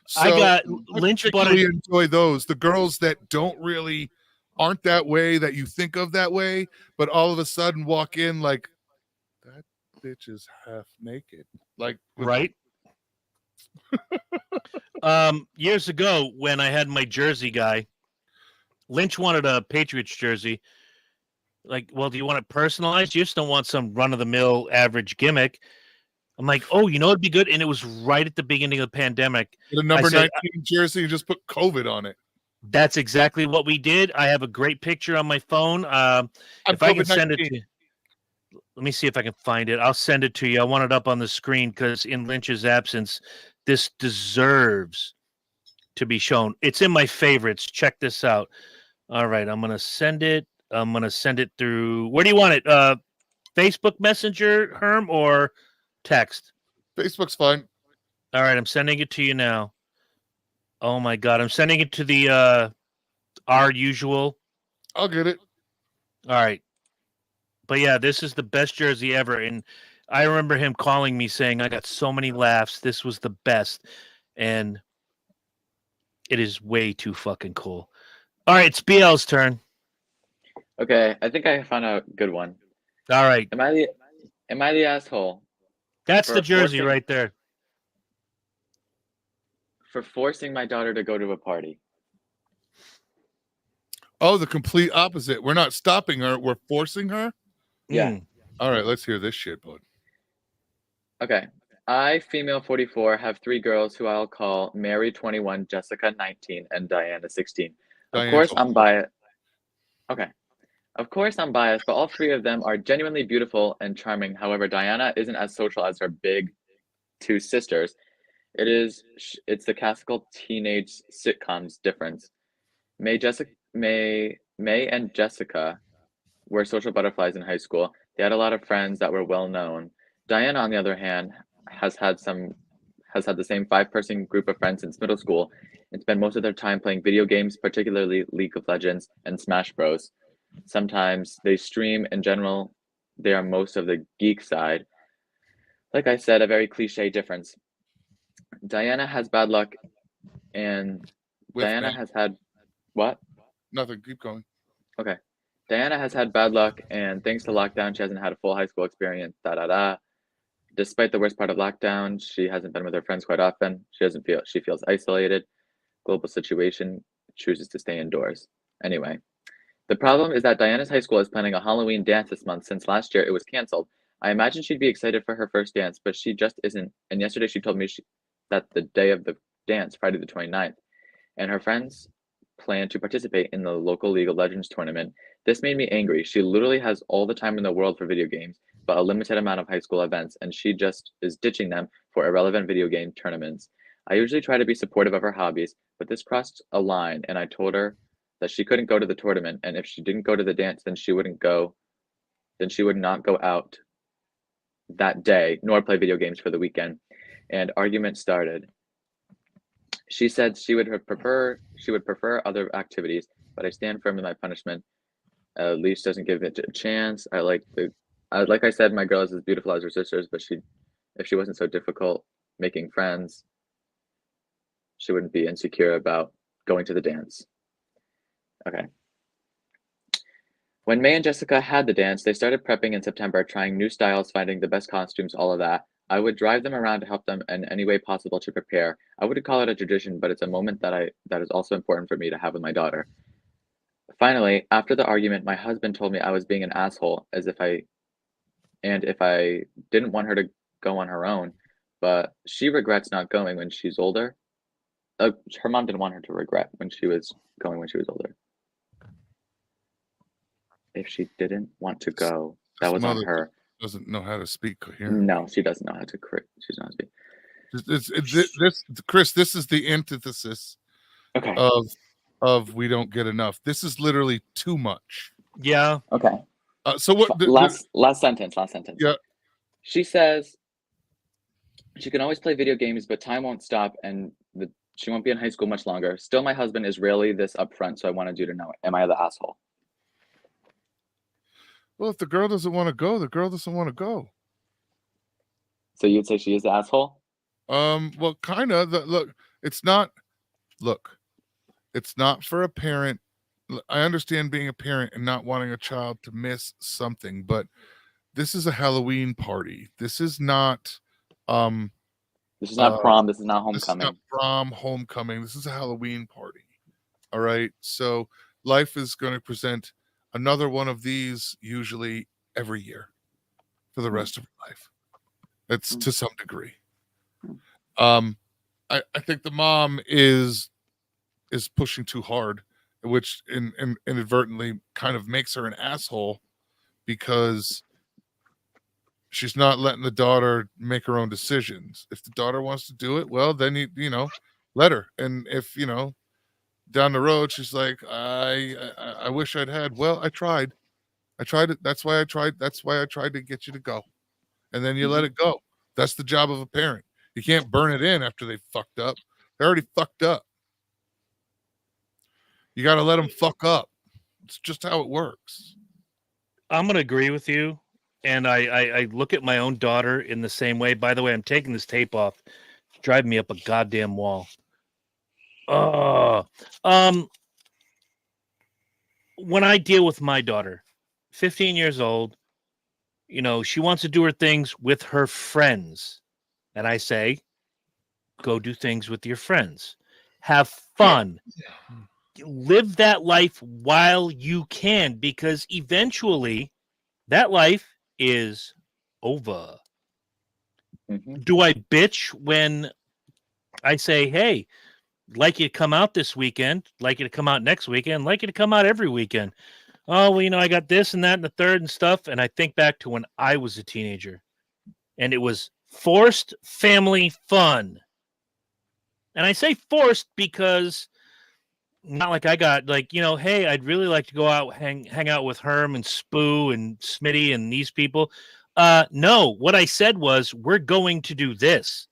So I got I Lynch particularly butted. enjoy those, the girls that aren't that way, that you think of that way, but all of a sudden walk in like that bitch is half naked, like Right. Years ago when I had my jersey guy, Lynch wanted a Patriots jersey. Like, well, do you want it personalized? You just don't want some run-of-the-mill average gimmick. I'm like, oh, it'd be good. And it was right at the beginning of the pandemic. the number 19 jersey, you just put COVID on it. That's exactly what we did. I have a great picture on my phone. If I can send it to you, let me see if I can find it. I'll send it to you. I want it up on the screen because in Lynch's absence, this deserves to be shown. It's in my favorites. Check this out. All right, I'm gonna send it. I'm gonna send it through. Where do you want it? Facebook Messenger, Herm, or text? Facebook's fine. All right, I'm sending it to you now. Oh my God, I'm sending it to the our usual. I'll get it. All right. But yeah, this is the best jersey ever. And I remember him calling me saying, I got so many laughs. This was the best. And it is way too fucking cool. All right, it's BL's turn. Okay, I think I found a good one. All right. Am I the asshole That's the for jersey forcing- right there. for forcing my daughter to go to a party? Oh, the complete opposite. We're not stopping her. We're forcing her. Yeah. Mm. All right, let's hear this shit, bud. Okay. I, female 44, have 3 girls who I'll call Mary 21, Jessica 19, and Diana 16. Of course, I'm biased. Okay. Of course, I'm biased, but all 3 of them are genuinely beautiful and charming. However, Diana isn't as social as her big 2 sisters. It's the classical teenage sitcoms difference. May and Jessica were social butterflies in high school. They had a lot of friends that were well known. Diana, on the other hand, has had the same 5-person group of friends since middle school and spend most of their time playing video games, particularly League of Legends and Smash Bros. Sometimes they stream. In general, they are most of the geek side. Like I said, a very cliche difference. Diana has bad luck, and Diana has had what? Nothing. Keep going. Okay. Diana has had bad luck, and thanks to lockdown, she hasn't had a full high school experience. Despite the worst part of lockdown, she hasn't been with her friends quite often. She feels isolated. Global situation, chooses to stay indoors. Anyway, the problem is that Diana's high school is planning a Halloween dance this month since last year it was canceled. I imagine she'd be excited for her first dance, but she just isn't. And yesterday she told me that the day of the dance, Friday the 29th, and her friends plan to participate in the local League of Legends tournament. This made me angry. She literally has all the time in the world for video games, but a limited amount of high school events, and she just is ditching them for irrelevant video game tournaments. I usually try to be supportive of her hobbies, but this crossed a line, and I told her that she couldn't go to the tournament, and if she didn't go to the dance, then she would not go out that day, nor play video games for the weekend. And arguments started. She said she would prefer other activities, but I stand firm in my punishment. Leash doesn't give it a chance. Like I said, my girl is as beautiful as her sisters, but if she wasn't so difficult making friends, she wouldn't be insecure about going to the dance. Okay. When May and Jessica had the dance, they started prepping in September, trying new styles, finding the best costumes, all of that. I would drive them around to help them in any way possible to prepare. I wouldn't call it a tradition, but it's a moment that is also important for me to have with my daughter. Finally, after the argument, my husband told me I was being an asshole, if I didn't want her to go on her own, but she regrets not going when she's older. Her mom didn't want her to regret when she was going when she was older. If she didn't want to go, that was on her. Doesn't know how to speak coherently. No, she doesn't know how to she doesn't know how to speak. This, Chris, this is the antithesis Okay. of we don't get enough. This is literally too much. Yeah. Okay. So what? Last sentence. Yeah. She says she can always play video games, but time won't stop, and she won't be in high school much longer. Still, my husband is rarely this upfront, so I wanted you to know. Am I the asshole? Well, if the girl doesn't want to go, the girl doesn't want to go. So you'd say she is the asshole? Well, kind of. It's not for a parent. I understand being a parent and not wanting a child to miss something, but this is a Halloween party. This is not prom. This is not homecoming. This is not prom, homecoming. This is a Halloween party. All right. So life is going to present another one of these usually every year for the rest of your life. It's to some degree. I think the mom is pushing too hard, which inadvertently kind of makes her an asshole because she's not letting the daughter make her own decisions. If the daughter wants to do it, well, then you know, let her. And if down the road she's like, I wish I'd had. Well, I tried it. That's why I tried to get you to go, and then you let it go. That's the job of a parent. You can't burn it in after they fucked up. They already fucked up. You got to let them fuck up. It's just how it works. I'm going to agree with you. And I look at my own daughter in the same way. By the way, I'm taking this tape off. It's driving me up a goddamn wall. When I deal with my daughter, 15 years old, she wants to do her things with her friends. And I say, go do things with your friends. Have fun. Live that life while you can, because eventually that life is over. Do I bitch when I say, hey, like you to come out this weekend, like you to come out next weekend, like you to come out every weekend? Oh, well, I got this and that and the third and stuff. And I think back to when I was a teenager and it was forced family fun. And I say forced because not like I got hey, I'd really like to go out, hang out with Herm and Spoo and Smitty and these people. No, what I said was, we're going to do this.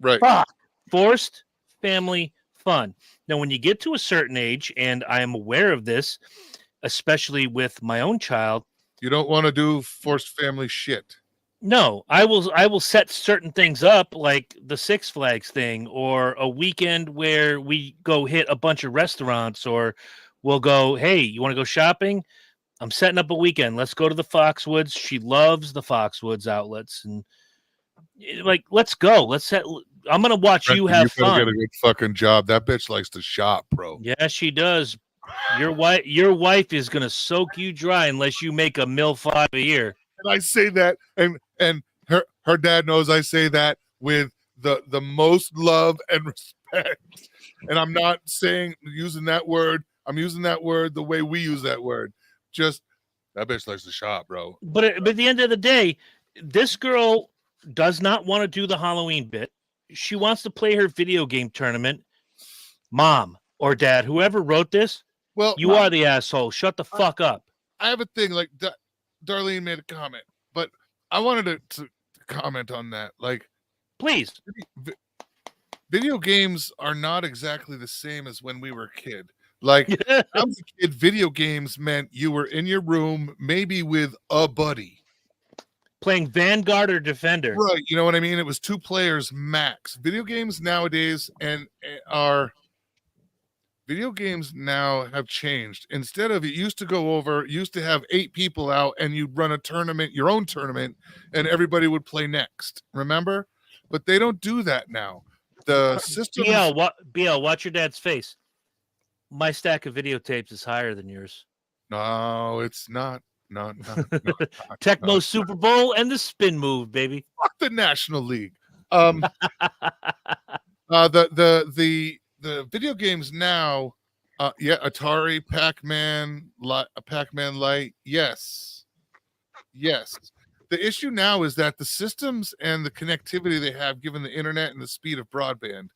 Right. Fuck. Forced family fun. Now, when you get to a certain age, and I am aware of this, especially with my own child, you don't want to do forced family shit. No, I will set certain things up, like the Six Flags thing, or a weekend where we go hit a bunch of restaurants, or we'll go, hey, you want to go shopping? I'm setting up a weekend. Let's go to the Foxwoods. She loves the Foxwoods outlets, and let's go. I'm gonna watch Brenton, you have you better fun. get a good fucking job. That bitch likes to shop, bro. Yeah, she does. Your wife is gonna soak you dry unless you make $1.5 a year. And I say that, and her dad knows I say that with the most love and respect. And I'm not using that word. I'm using that word the way we use that word. Just that bitch likes to shop, bro. But at the end of the day, this girl does not want to do the Halloween bit. She wants to play her video game tournament. Mom or dad, whoever wrote this, well, you are the asshole. Shut the fuck up. I have a thing like Darlene made a comment, but I wanted to comment on that. Like, please. Video games are not exactly the same as when we were a kid. Like, when I was a kid, video games meant you were in your room, maybe with a buddy. Playing Vanguard or Defender. Right. You know what I mean? It was 2 players max. Video games nowadays video games now have changed. Instead of, it used to have 8 people out and you'd run a tournament, your own tournament, and everybody would play next. Remember? But they don't do that now. The systems. BL, watch your dad's face. My stack of videotapes is higher than yours. No, it's not. No. Tecmo Super Bowl and the spin move, baby. Fuck the National League. The video games now, Atari, Pac-Man Light, yes. The issue now is that the systems and the connectivity they have, given the internet and the speed of broadband,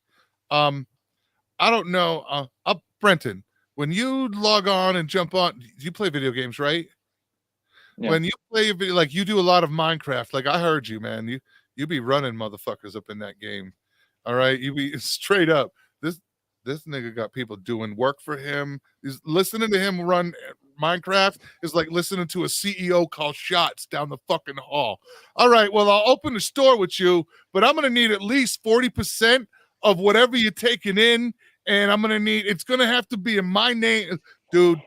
I don't know. Brenton, when you log on and jump on, you play video games, right? Yeah. When you play a video, like you do a lot of Minecraft, like I heard you, man, you be running motherfuckers up in that game. All right, you be straight up. This nigga got people doing work for him. He's listening to him run Minecraft is like listening to a CEO call shots down the fucking hall. All right, well, I'll open the store with you, but I'm gonna need at least 40% of whatever you're taking in, and it's gonna have to be in my name, dude.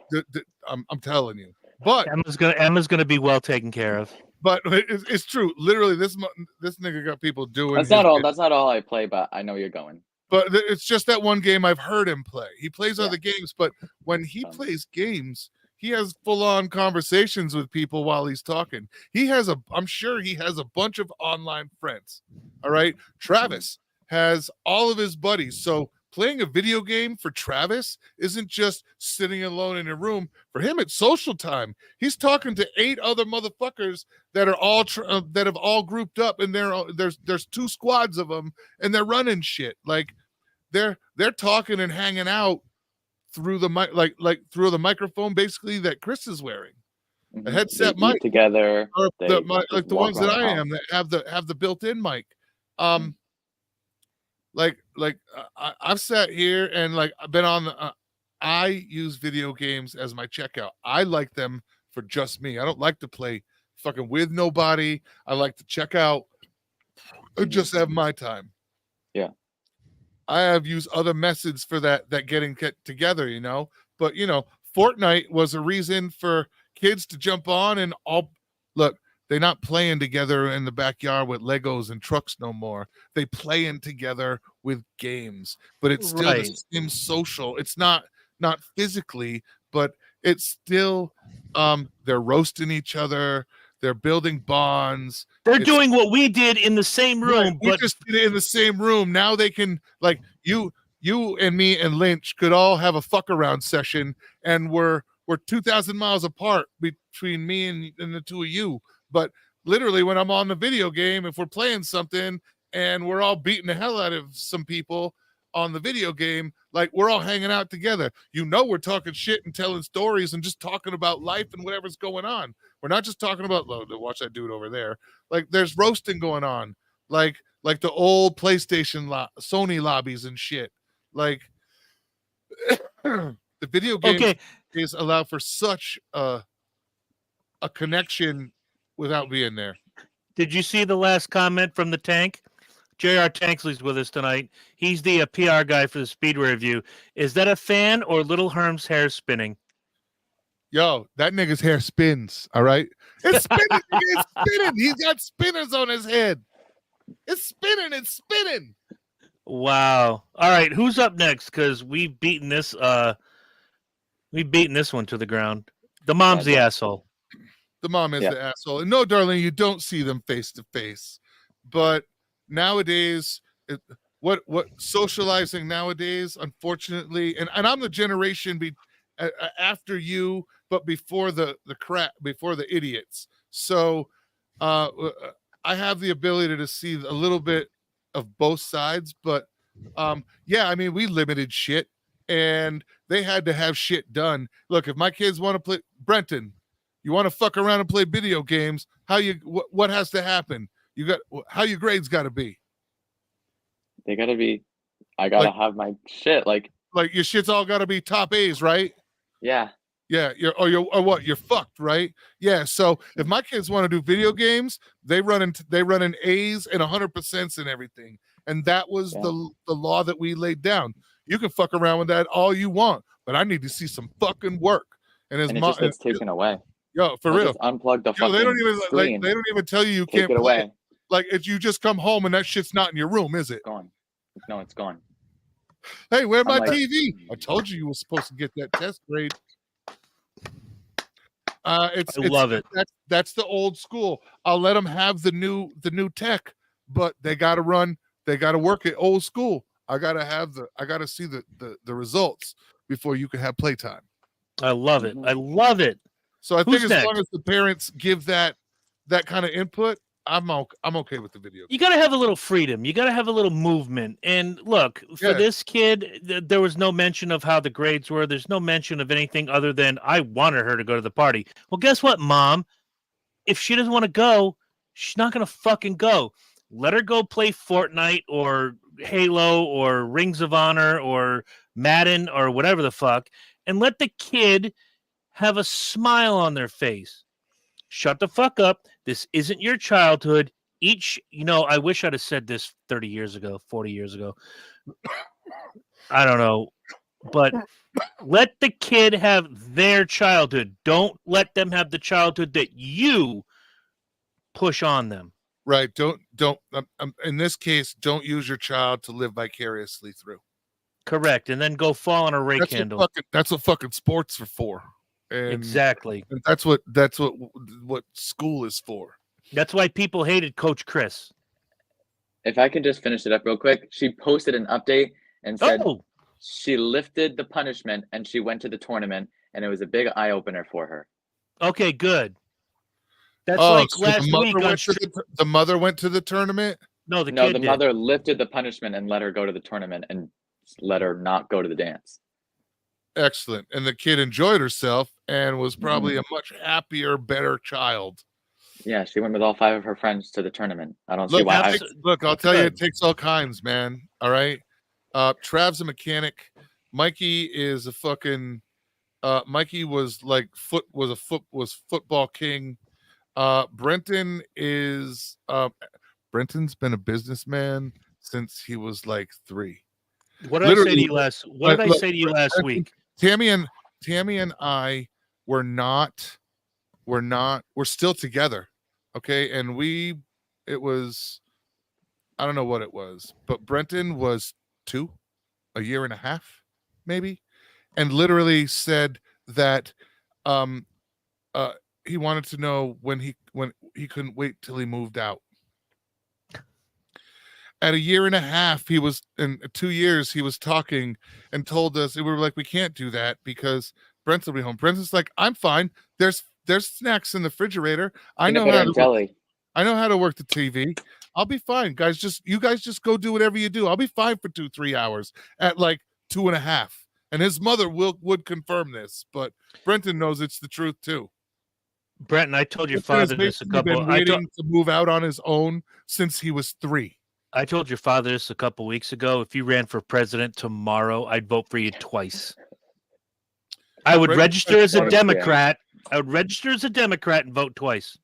I'm telling you. But Emma's gonna be well taken care of. But it's true. Literally, this nigga got people doing. That's not all I play, but I know you're going. But it's just that one game I've heard him play. He plays other games, but when he plays games, he has full-on conversations with people while he's talking. I'm sure he has a bunch of online friends. All right. Travis has all of his buddies. So playing a video game for Travis isn't just sitting alone in a room. For him, it's social time. He's talking to 8 other motherfuckers that are all that have all grouped up, and there's 2 squads of them, and they're running shit. Like they're talking and hanging out through the mic, like through the microphone, basically that Chris is wearing. A headset mic together, or the ones that I am that have the built-in mic. I've sat here and like I've been on I use video games as my checkout. I like them for just me. I don't like to play fucking with nobody. I like to check out and just have my time. Yeah. I have used other methods for that getting together, but Fortnite was a reason for kids to jump on and all look. They're not playing together in the backyard with Legos and trucks no more. They playing together with games, but it's still the same social. It's not physically, but it's still they're roasting each other. They're building bonds. They're doing what we did in the same room. Right, we just did it in the same room. Now they can, like, you and me and Lynch could all have a fuck around session, and we're 2,000 miles apart between me and the two of you. But literally, when I'm on the video game, if we're playing something and we're all beating the hell out of some people on the video game, like we're all hanging out together. We're talking shit and telling stories and just talking about life and whatever's going on. We're not just talking about, watch that dude over there. Like there's roasting going on, like the old PlayStation, Sony lobbies and shit. Like the video games allow for such a connection without being there. Did you see the last comment from the Tank? J.R. Tanksley's with us tonight. He's the PR guy for the Speedway Review. Is that a fan or Little Herm's hair spinning? Yo, that nigga's hair spins, all right? It's spinning. It's spinning. He's got spinners on his head. It's spinning. It's spinning. Wow. All right, who's up next? Because we've beaten this one to the ground. The mom's the asshole. The mom is the asshole. And no, darling, you don't see them face to face. But nowadays, what socializing nowadays, unfortunately, and I'm the generation after you, but before the crap, before the idiots. So I have the ability to see a little bit of both sides. But we limited shit, and they had to have shit done. Look, if my kids want to play, Brenton, you want to fuck around and play video games, what has to happen? How your grades got to be? They got to be, I got to have my shit. Like your shit's all got to be top A's, right? Yeah. Yeah. You're fucked, right? Yeah. So if my kids want to do video games, they run in A's and 100% and everything. And that was the law that we laid down. You can fuck around with that all you want, but I need to see some fucking work. And his And it mom, just gets taken away. yo, for They'll real, just unplug the yo, fucking they don't even screen. they don't even tell you take can't it play. away. Like if you just come home and that shit's not in your room, is it? Gone. No, it's gone. Hey, where's my I'm like- TV? I told you were supposed to get that test grade. I love it. That's the old school. I'll let them have the new tech, but they got to work it old school. I gotta see the results before you can have playtime. I love it. I love it. So I Who's think as long as the parents give that kind of input, I'm okay with the video. You got to have a little freedom. You got to have a little movement. And look, for this kid, there was no mention of how the grades were. There's no mention of anything other than I wanted her to go to the party. Well, guess what, Mom? If she doesn't want to go, she's not going to fucking go. Let her go play Fortnite or Halo or Rings of Honor or Madden or whatever the fuck, and let the kid have a smile on their face. Shut the fuck up. This isn't your childhood. I wish I'd have said this 30 years ago, 40 years ago. I don't know. But let the kid have their childhood. Don't let them have the childhood that you push on them. Right. Don't in this case, don't use your child to live vicariously through. Correct. And then go fall on a rake handle. That's what fucking sports are for. And exactly. And that's what school is for. That's why people hated Coach Chris. If I can just finish it up real quick, she posted an update and said she lifted the punishment and she went to the tournament, and it was a big eye opener for her. Okay, good. That's like so last week. The mother went to the tournament? No, the kid did. Mother lifted the punishment and let her go to the tournament and let her not go to the dance. Excellent. And the kid enjoyed herself and was probably a much happier, better child. Yeah, she went with all 5 of her friends to the tournament. I don't see why. Look, I'll tell you, it takes all kinds, man. All right. Trav's a mechanic. Mikey is a fucking Mikey was like football king. Brenton is Brenton's been a businessman since he was like 3. What did I say to you last week? Tammy and I we're still together. Okay. And it was, I don't know what it was, but Brenton was 2, a year and a half, maybe. And literally said that, he wanted to know when he couldn't wait till he moved out. At a year and a half, he was in 2 years, he was talking and told us, we were like, we can't do that because Brent will be home. Brent's like, I'm fine. There's snacks in the refrigerator. I know how to work the TV. I'll be fine, guys. You guys just go do whatever you do. I'll be fine for 2-3 hours at like 2.5. And his mother would confirm this, but Brenton knows it's the truth too. Brenton, I told your father this a couple. Been waiting to move out on his own since he was 3. I told your father this a couple weeks ago. If you ran for president tomorrow, I'd vote for you twice. I would register as a Democrat. I would register as a Democrat and vote twice.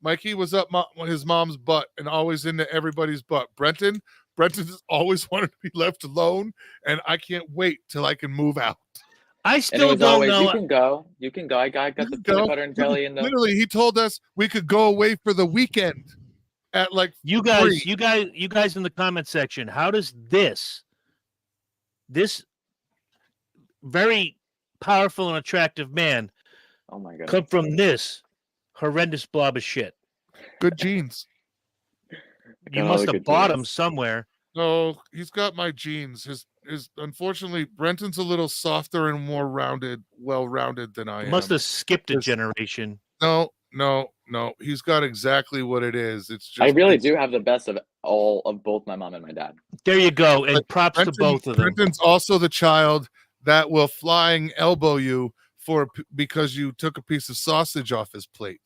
Mikey was up his mom's butt and always into everybody's butt. Brenton just always wanted to be left alone, and I can't wait till I can move out. I still don't know. You can go. I got the peanut butter and jelly in the. Literally, he told us we could go away for the weekend at like you guys in the comment section. How does this very powerful and attractive man, oh my god, come from this horrendous blob of shit? Good genes. You must have bought him somewhere. No, he's got my genes. His unfortunately, Brenton's a little softer and more well-rounded than I am. Must have skipped a generation. No. He's got exactly what it is. It's just I really do have the best of both my mom and my dad. There you go, and props to both of them. Brenton's also the child that will flying elbow you because you took a piece of sausage off his plate.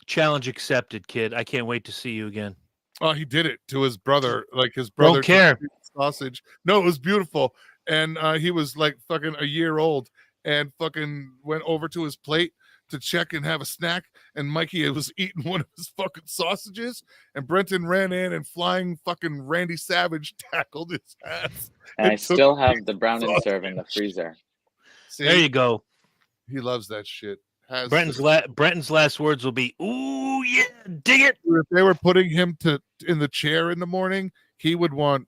Challenge accepted, kid. I can't wait to see you again. Oh, he did it to his brother. Like his brother don't care. Sausage. No, it was beautiful. And he was like fucking a year old and fucking went over to his plate, to check and have a snack, and Mikey was eating one of his fucking sausages, and Brenton ran in and flying fucking Randy Savage tackled his ass. And I took still the have the brown and sausage. serve in the freezer. See, There you go. he loves that shit. Brenton's last words will be, "Ooh yeah, dig it." If they were putting him in the chair in the morning, he would want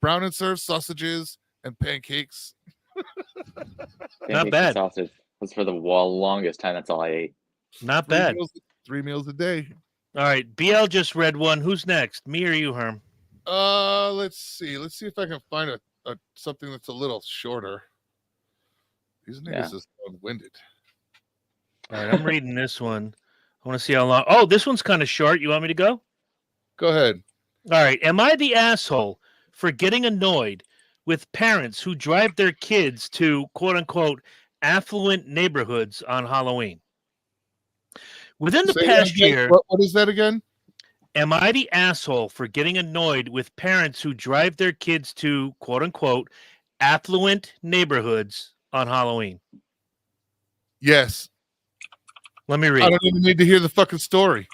brown and serve sausages and pancakes. Not Pancakes bad. and sausage. That's for the longest time. That's all I ate. Not bad. 3 meals a day. All right, BL just read one. Who's next? Me or you, Herm? Let's see if I can find a something that's a little shorter. These niggas is long-winded. All right, I'm reading this one. I want to see how long. Oh, this one's kind of short. You want me to go? Go ahead. All right. Am I the asshole for getting annoyed with parents who drive their kids to quote unquote affluent neighborhoods on Halloween? Within the Say past that again. year, What is that again? am I the asshole for getting annoyed with parents who drive their kids to quote unquote affluent neighborhoods on Halloween? Yes. Let me read. I don't even need to hear the fucking story.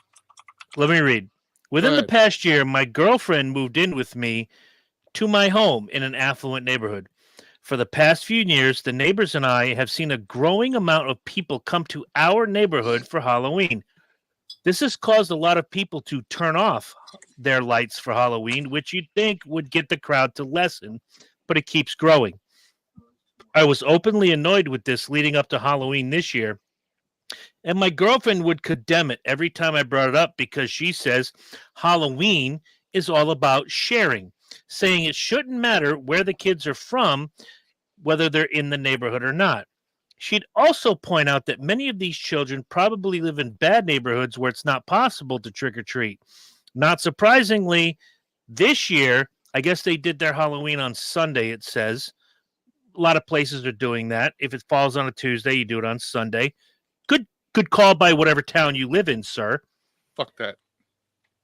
Let me read. Within Go the ahead. past year, my girlfriend moved in with me to my home in an affluent neighborhood. For the past few years, the neighbors and I have seen a growing amount of people come to our neighborhood for Halloween. This has caused a lot of people to turn off their lights for Halloween, which you'd think would get the crowd to lessen, but it keeps growing. I was openly annoyed with this leading up to Halloween this year, and my girlfriend would condemn it every time I brought it up because she says Halloween is all about sharing, saying it shouldn't matter where the kids are from, whether they're in the neighborhood or not. She'd also point out that many of these children probably live in bad neighborhoods where it's not possible to trick or treat. Not surprisingly, this year, I guess they did their Halloween on Sunday, it says. A lot of places are doing that. If it falls on a Tuesday, you do it on Sunday. Good call by whatever town you live in, sir. Fuck that.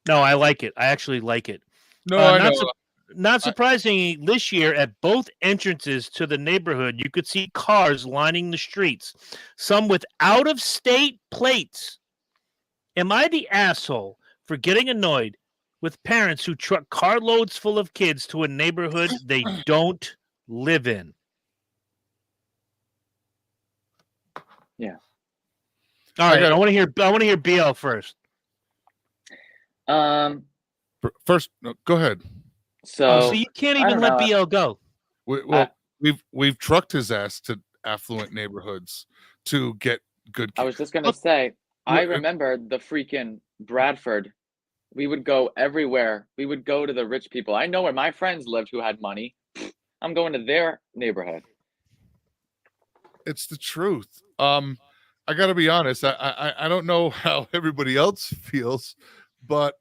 No, I like it. I actually like it. No, I know. Not surprisingly, this year at both entrances to the neighborhood, you could see cars lining the streets, some with out-of-state plates. Am I the asshole for getting annoyed with parents who truck carloads full of kids to a neighborhood they don't live in? Yeah. All right, I want to hear BL first. First, no, go ahead. So you can't I even don't let know. BL go. We've trucked his ass to affluent neighborhoods to get good I kids. was just gonna say, I remember the freaking Bradford. We would go everywhere. We would go to the rich people. I know where my friends lived who had money. I'm going to their neighborhood. It's the truth. I got to be honest. I don't know how everybody else feels, but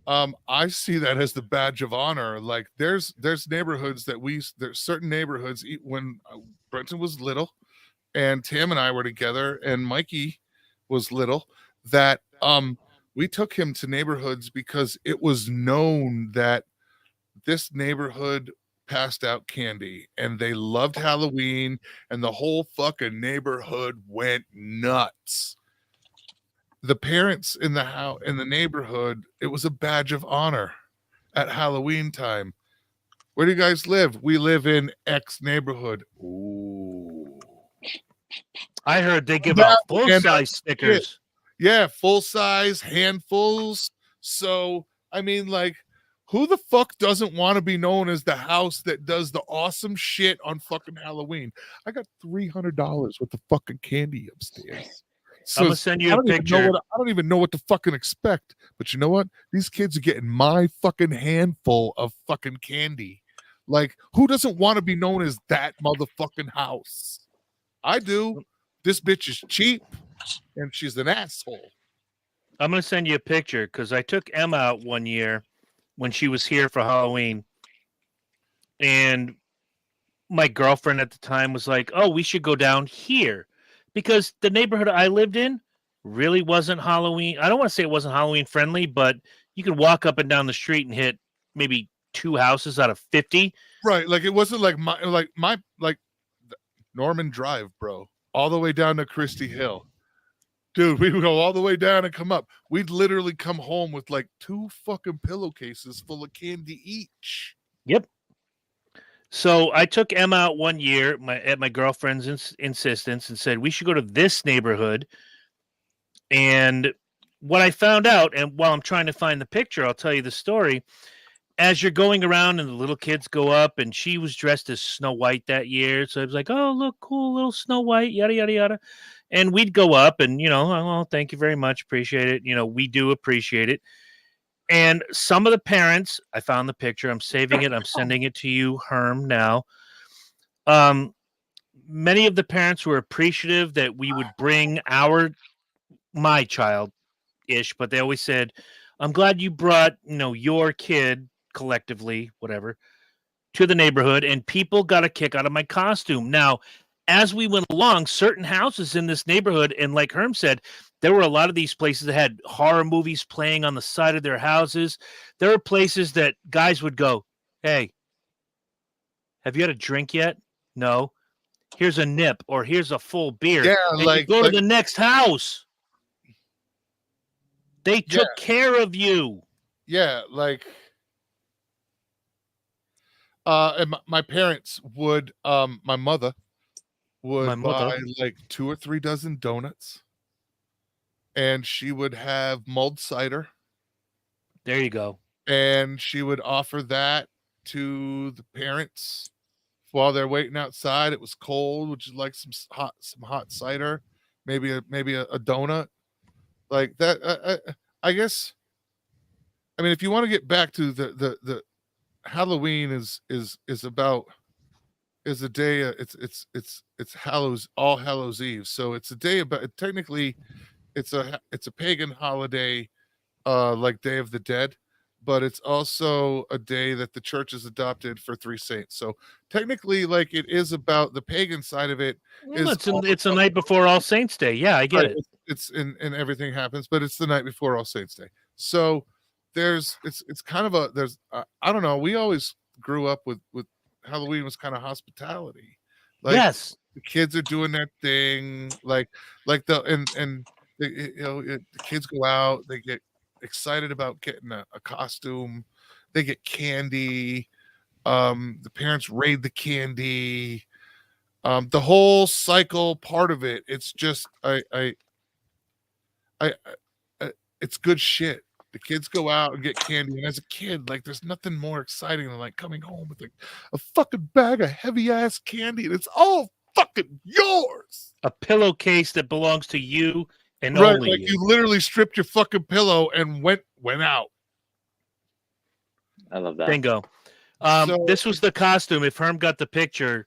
I see that as the badge of honor. Like there's neighborhoods there's certain neighborhoods when Brenton was little, and Tam and I were together, and Mikey was little, that we took him to neighborhoods because it was known that this neighborhood passed out candy and they loved Halloween, and the whole fucking neighborhood went nuts. The parents in the neighborhood, it was a badge of honor at Halloween time. Where do you guys live? We live in X neighborhood. Ooh. I heard they give out full-size stickers. Yeah, full size, handfuls. So, I mean, like, who the fuck doesn't want to be known as the house that does the awesome shit on fucking Halloween? I got $300 worth of fucking candy upstairs. So I'm gonna send you a picture. I don't even know what to fucking expect. But you know what? These kids are getting my fucking handful of fucking candy. Like, who doesn't want to be known as that motherfucking house? I do. This bitch is cheap, and she's an asshole. I'm going to send you a picture because I took Emma out one year when she was here for Halloween. And my girlfriend at the time was like, oh, we should go down here. Because the neighborhood I lived in really wasn't Halloween. I don't want to say it wasn't Halloween friendly, but you could walk up and down the street and hit maybe 2 houses out of 50. Right. Like, it wasn't like Norman Drive, bro. all the way down to Christie Hill. Dude, we would go all the way down and come up. We'd literally come home with like 2 fucking pillowcases full of candy each. Yep. So I took Emma out one year at my girlfriend's insistence and said we should go to this neighborhood. And what I found out, and while I'm trying to find the picture, I'll tell you the story. As you're going around and the little kids go up, and she was dressed as Snow White that year. So I was like, oh, look, cool, little Snow White, yada, yada, yada. And we'd go up and, oh, thank you very much. Appreciate it. We do appreciate it. And some of the parents, I found the picture. I'm saving it. I'm sending it to you, Herm, now. Many of the parents were appreciative that we would bring my child-ish, but they always said, I'm glad you brought, your kid collectively, whatever, to the neighborhood, and people got a kick out of my costume. Now, as we went along, certain houses in this neighborhood, and like Herm said, there were a lot of these places that had horror movies playing on the side of their houses. There are places that guys would go, hey, have you had a drink yet? No. Here's a nip, or here's a full beer. Yeah, and you go to the next house. They took care of you. Yeah, and my parents would, my mother would buy like 2 or 3 dozen donuts, and she would have mulled cider. There you go. And she would offer that to the parents while they're waiting outside. It was cold. Would you like some hot cider? Maybe a donut like that. I guess. I mean, if you want to get back to the Halloween is a day. It's All Hallows Eve. So it's a day about. Technically, it's a pagan holiday, like Day of the Dead, but it's also a day that the church has adopted for 3 saints. So technically, like, it is about the pagan side of it. It's a night before All Saints Day. Yeah, I get it. It's and everything happens, but it's the night before All Saints Day. So it's kind of I don't know. We always grew up with Halloween was kind of hospitality. Like, yes, the kids are doing their thing, like the kids go out, they get excited about getting a costume, they get candy, the parents raid the candy, the whole cycle part of it. It's just it's good shit. The kids go out and get candy, and as a kid, like, there's nothing more exciting than like coming home with like a fucking bag of heavy ass candy, and it's all fucking yours. A pillowcase that belongs to you and right, only like you. You literally stripped your fucking pillow and went out. I love that. Bingo. This was the costume. If Herm got the picture,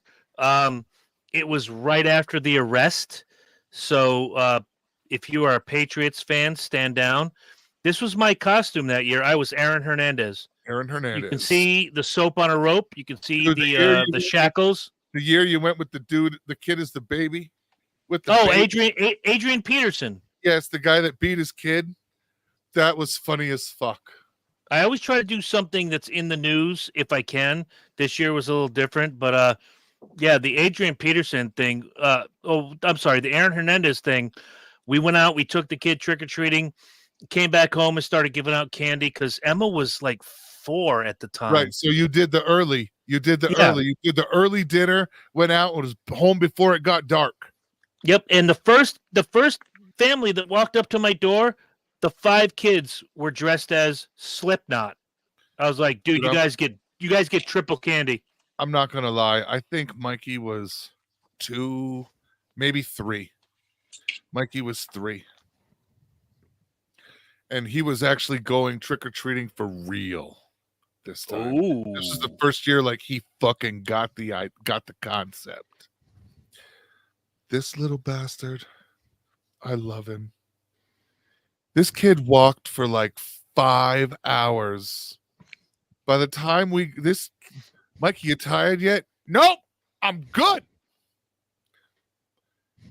it was right after the arrest. So if you are a Patriots fan, stand down. This was my costume that year. I was Aaron Hernandez. Aaron Hernandez. You can see the soap on a rope. You can see the shackles. The year you went with the kid is the baby. With the baby. Adrian Peterson. Yes, the guy that beat his kid. That was funny as fuck. I always try to do something that's in the news if I can. This year was a little different, but the Adrian Peterson thing. The Aaron Hernandez thing. We went out. We took the kid trick-or-treating. Came back home and started giving out candy because Emma was like 4 at the time. Right. So you did the early. You did the early dinner, went out, and was home before it got dark. Yep. And the first family that walked up to my door, the 5 kids were dressed as Slipknot. I was like, dude, you guys get triple candy. I'm not gonna lie. I think Mikey was 2, maybe 3. Mikey was 3. And he was actually going trick-or-treating for real this time. Ooh. This is the first year like he fucking got the concept. This little bastard, I love him. This kid walked for like 5 hours. By the time Mikey, you tired yet? Nope, I'm good.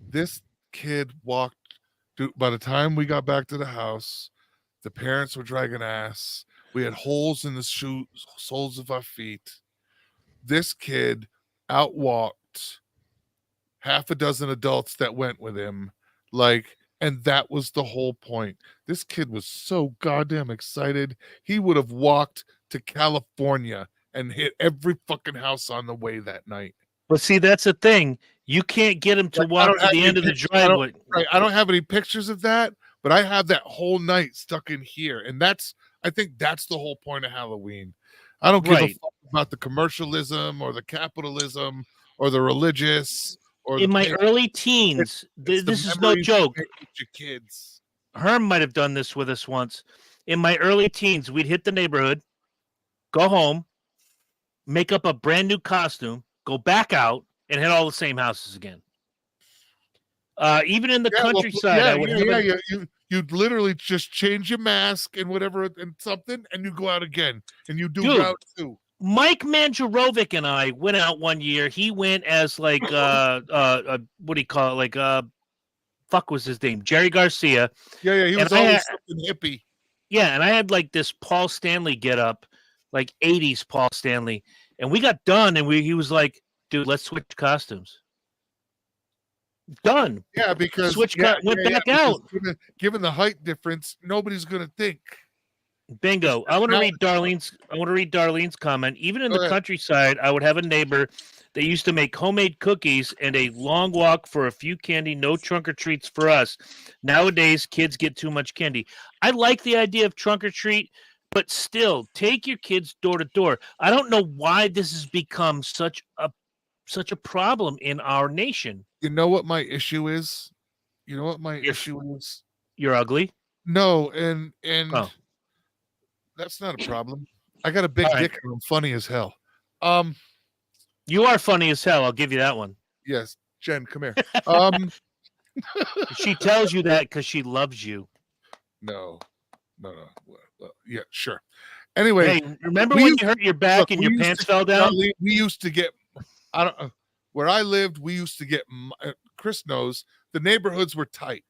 This kid walked, dude, by the time we got back to the house, the parents were dragging ass. We had holes in the soles of our feet. This kid outwalked half a dozen adults that went with him. Like, and that was the whole point. This kid was so goddamn excited. He would have walked to California and hit every fucking house on the way that night. But see, that's the thing. You can't get him to Like, I walk don't to have the any end of the pictures. I don't- driveway. Right. I don't have any pictures of that, but I have that whole night stuck in here. And I think that's the whole point of Halloween. I don't give a Right. fuck about the commercialism or the capitalism or the religious or In the my pagan. early teens, It's the this is no memories you joke. make with your kids. Herm might have done this with us once. In my early teens, we'd hit the neighborhood, go home, make up a brand new costume, go back out, and hit all the same houses again. Even in the countryside, I would have you'd literally just change your mask and whatever and something, and you go out again, and you do Dude. route 2. Mike Manjarovic and I went out one year. He went as like what do you call it? Like fuck was his name? Jerry Garcia. Yeah, he And was I always had- something hippie. Yeah, and I had like this Paul Stanley get up, like 80s Paul Stanley. And we got done and he was like, dude, let's switch costumes. Done. Yeah, because Switch yeah, cut, went yeah, back because out. Given the height difference, nobody's gonna think. Bingo. I want to Now- read Darlene's comment. Even in Go the ahead. countryside, I would have a neighbor that used to make homemade cookies and a long walk for a few candy, no trunk or treats for us. Nowadays, kids get too much candy. I like the idea of trunk or treat, but still, take your kids door to door. I don't know why this has become such a problem in our nation. You know what my issue is? You know what my You're- issue is? You're ugly. No, and Oh. that's not a problem. I got a big All right. dick and I'm funny as hell. You are funny as hell. I'll give you that one. Yes, Jen, come here. She tells you that because she loves you. No. Well, yeah, sure. Anyway, Hey, remember we when used- you hurt your back look, and we your used pants to- fell down? Charlie, we used to get. I don't. Where I lived, we used to get. Chris knows the neighborhoods were tight.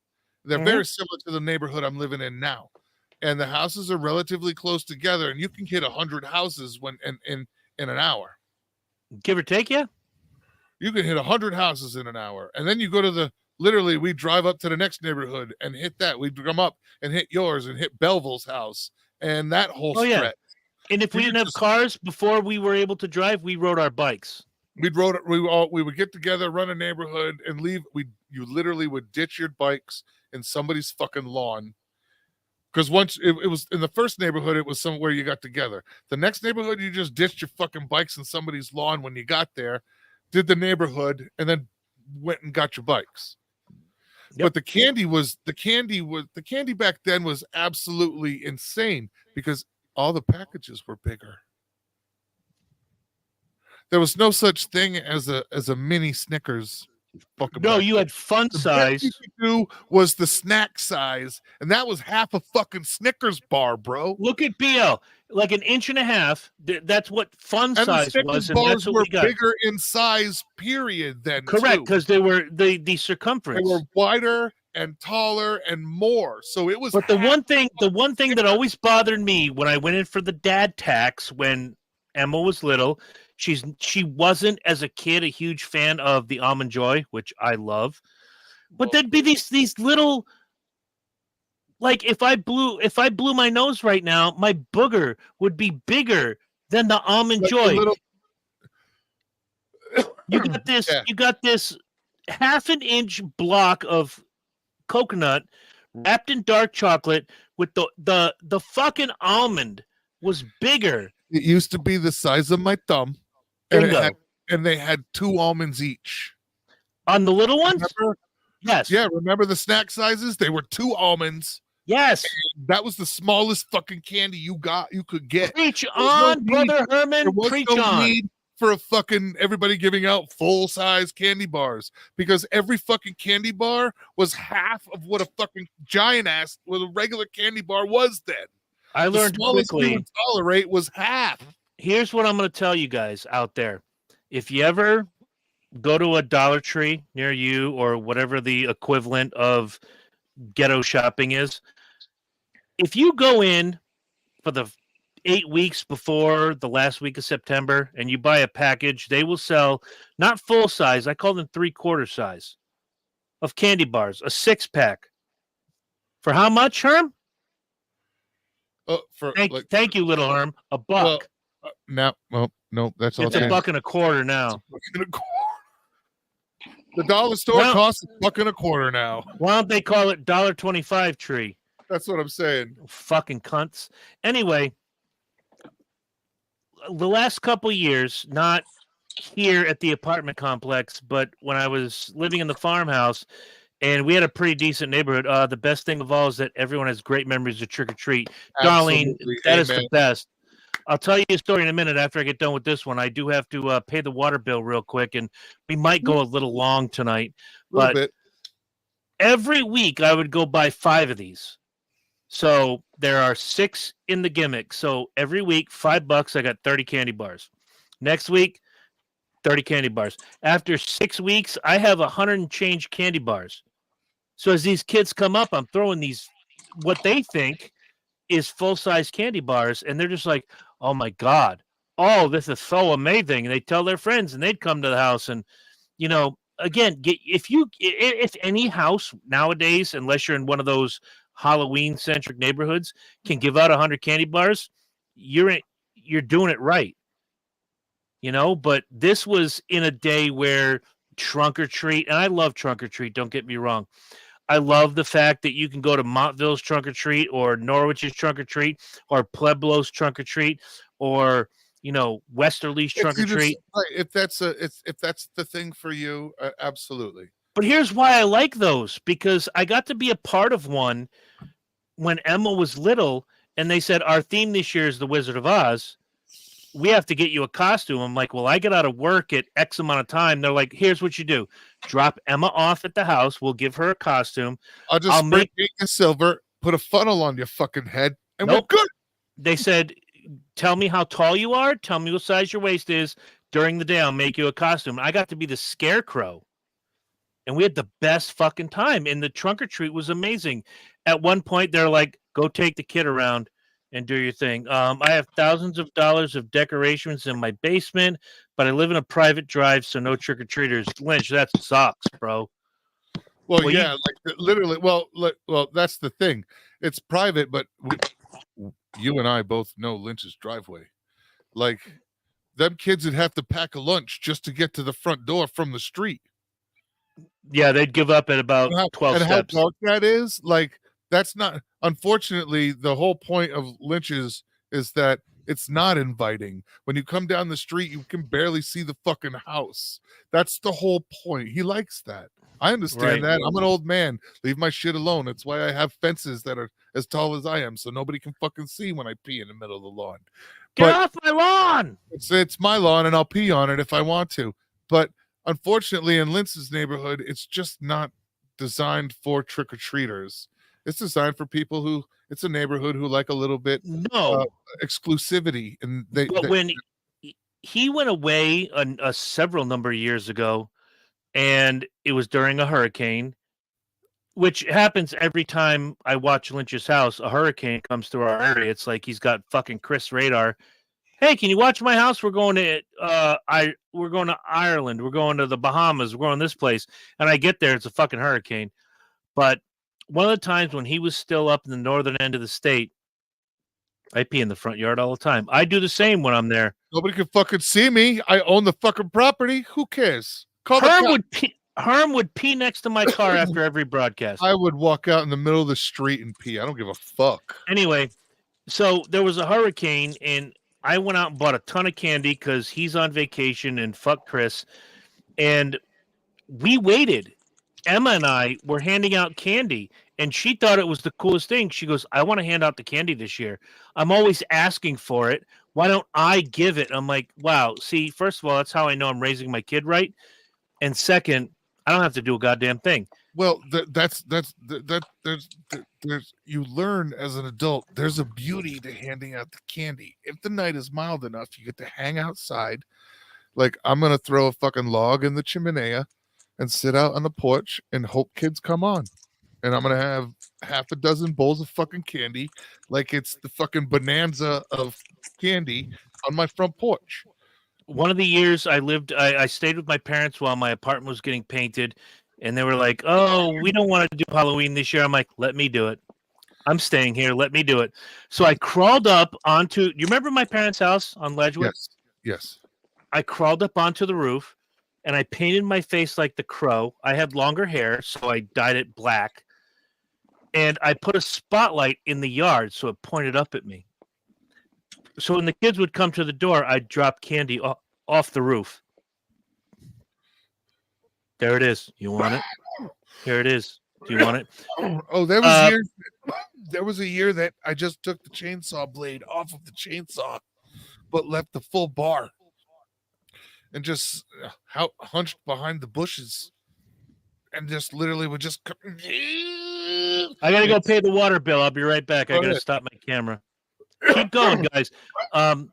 They're Mhm. very similar to the neighborhood I'm living in now, and the houses are relatively close together, and you can hit 100 houses in an hour. Give or take, yeah. You can hit 100 houses in an hour, and then you go to literally we drive up to the next neighborhood and hit that. We come up and hit yours and hit Belleville's house and that whole Oh, yeah. stretch. And if we You didn't have just- cars before we were able to drive, we rode our bikes. We would get together, run a neighborhood, and leave. You literally would ditch your bikes in somebody's fucking lawn. Because once it was in the first neighborhood, it was somewhere you got together. The next neighborhood, you just ditched your fucking bikes in somebody's lawn when you got there, did the neighborhood, and then went and got your bikes. Yep. But the candy back then was absolutely insane because all the packages were bigger. There was no such thing as a mini Snickers. Fucking No, back you then. had fun The size. best you could do was the snack size, and that was half a fucking Snickers bar, bro. Look at BL, like an inch and a half. That's what fun And the size Snickers was, and bars that's what were we got. bigger in size, period. Then Correct, too. because they were the They circumference. were wider and taller and more. So it was. But the half one thing that always bothered me when I went in for the dad tax when Emma was little, she wasn't as a kid a huge fan of the Almond Joy, which I love. But there'd be these little, like if I blew my nose right now, my booger would be bigger than the Almond like a Joy. little- You got this half an inch block of coconut wrapped in dark chocolate with the fucking almond was bigger. It used to be the size of my thumb, and, Bingo. they had 2 almonds each. On the little ones? Remember? Yes. Yeah, remember the snack sizes? They were 2 almonds. Yes. That was the smallest fucking candy you could get. Preach no on, need- Brother There Herman. was Preach no on. need for a fucking everybody giving out full size candy bars because every fucking candy bar was half of what a fucking giant ass with a regular candy bar was then. I The learned smallest we quickly. would tolerate was half. Here's what I'm going to tell you guys out there. If you ever go to a Dollar Tree near you or whatever the equivalent of ghetto shopping is, if you go in for the 8 weeks before the last week of September and you buy a package, they will sell not full size, I call them 3/4 size of candy bars, a 6-pack. For how much, Herm? Thank you, little Herm. $1. Well, no, that's all. It's $1.25 now. The dollar store costs $1.25 now. Why don't they call it $1.25 tree? That's what I'm saying. Fucking cunts. Anyway, the last couple years, not here at the apartment complex, but when I was living in the farmhouse, and we had a pretty decent neighborhood. The best thing of all is that everyone has great memories of trick or treat. Darlene, that is the best. I'll tell you a story in a minute after I get done with this one. I do have to pay the water bill real quick, and we might go a little long tonight. But every week I would go buy 5 of these. So there are 6 in the gimmick. So every week, $5, I got 30 candy bars. Next week, 30 candy bars. After 6 weeks, I have 100 and change candy bars. So as these kids come up, I'm throwing these, what they think is full-size candy bars, and they're just like, oh my God, oh, this is so amazing. And they tell their friends, and they'd come to the house. And, you know, again, if any house nowadays, unless you're in one of those Halloween-centric neighborhoods, can give out 100 candy bars, you're doing it right. You know, but this was in a day where trunk or treat, and I love trunk or treat, don't get me wrong. I love the fact that you can go to Montville's trunk or treat or Norwich's trunk or treat or Pueblo's trunk or treat or, you know, Westerly's trunk or treat. If that's the thing for you, absolutely. But here's why I like those, because I got to be a part of one when Emma was little, and they said, our theme this year is the Wizard of Oz. We have to get you a costume. I'm like, well, I get out of work at X amount of time. They're like, here's what you do. Drop Emma off at the house. We'll give her a costume. I'll just spray paint you silver, put a funnel on your fucking head, and we're good. They said, tell me how tall you are. Tell me what size your waist is. During the day, I'll make you a costume. I got to be the Scarecrow. And we had the best fucking time. And the trunk or treat was amazing. At one point, they're like, go take the kid around and do your thing. I have thousands of dollars of decorations in my basement, but I live in a private drive, so no trick-or-treaters. Lynch, that sucks, bro. Well, yeah, like literally. Well, that's the thing. It's private, but you and I both know Lynch's driveway. Like, them kids would have to pack a lunch just to get to the front door from the street. Yeah, they'd give up at about 12 steps. How dark that is, like, that's not. Unfortunately, the whole point of Lynch's is that it's not inviting. When you come down the street, you can barely see the fucking house. That's the whole point. He likes that. I understand that. I'm an old man. Leave my shit alone. That's why I have fences that are as tall as I am, so nobody can fucking see when I pee in the middle of the lawn. Get off my lawn! It's my lawn, and I'll pee on it if I want to. But unfortunately, in Lynch's neighborhood, it's just not designed for trick-or-treaters. It's designed for people who, it's a neighborhood who like a little bit exclusivity. And when he went away several number of years ago, and it was during a hurricane, which happens every time I watch Lynch's house. A hurricane comes through our area. It's like he's got fucking Chris radar. Hey, can you watch my house? We're going to Ireland. We're going to the Bahamas. We're going this place. And I get there, it's a fucking hurricane. But one of the times when he was still up in the northern end of the state, I pee in the front yard all the time. I do the same when I'm there. Nobody can fucking see me. I own the fucking property. Who cares? Herm would pee next to my car after every broadcast. I would walk out in the middle of the street and pee. I don't give a fuck. Anyway, so there was a hurricane, and I went out and bought a ton of candy because he's on vacation and fuck Chris. And we waited. Emma and I were handing out candy, and she thought it was the coolest thing. She goes, I want to hand out the candy this year. I'm always asking for it. Why don't I give it? I'm like, wow. See, first of all, that's how I know I'm raising my kid right. And second, I don't have to do a goddamn thing. Well, there's you learn as an adult, there's a beauty to handing out the candy. If the night is mild enough, you get to hang outside. Like, I'm going to throw a fucking log in the chimenea and sit out on the porch and hope kids come on. and I'm gonna have half a dozen bowls of fucking candy, like it's the fucking bonanza of candy on my front porch. One of the years I stayed with my parents while my apartment was getting painted, and they were like, "Oh, we don't want to do Halloween this year." I'm like, "Let me do it. I'm staying here. Let me do it." So I crawled up onto. You remember my parents' house on Ledgewood? Yes. I crawled up onto the roof, and I painted my face like the Crow. I had longer hair, so I dyed it black, and I put a spotlight in the yard so it pointed up at me. So when the kids would come to the door, I'd drop candy off the roof. There it is. You want it? Here it is. Do you want it? Oh, there was a year that I just took the chainsaw blade off of the chainsaw, but left the full bar and just hunched behind the bushes and just literally would just. I gotta go pay the water bill. I'll be right back. I gotta stop my camera. Keep going, guys. I'm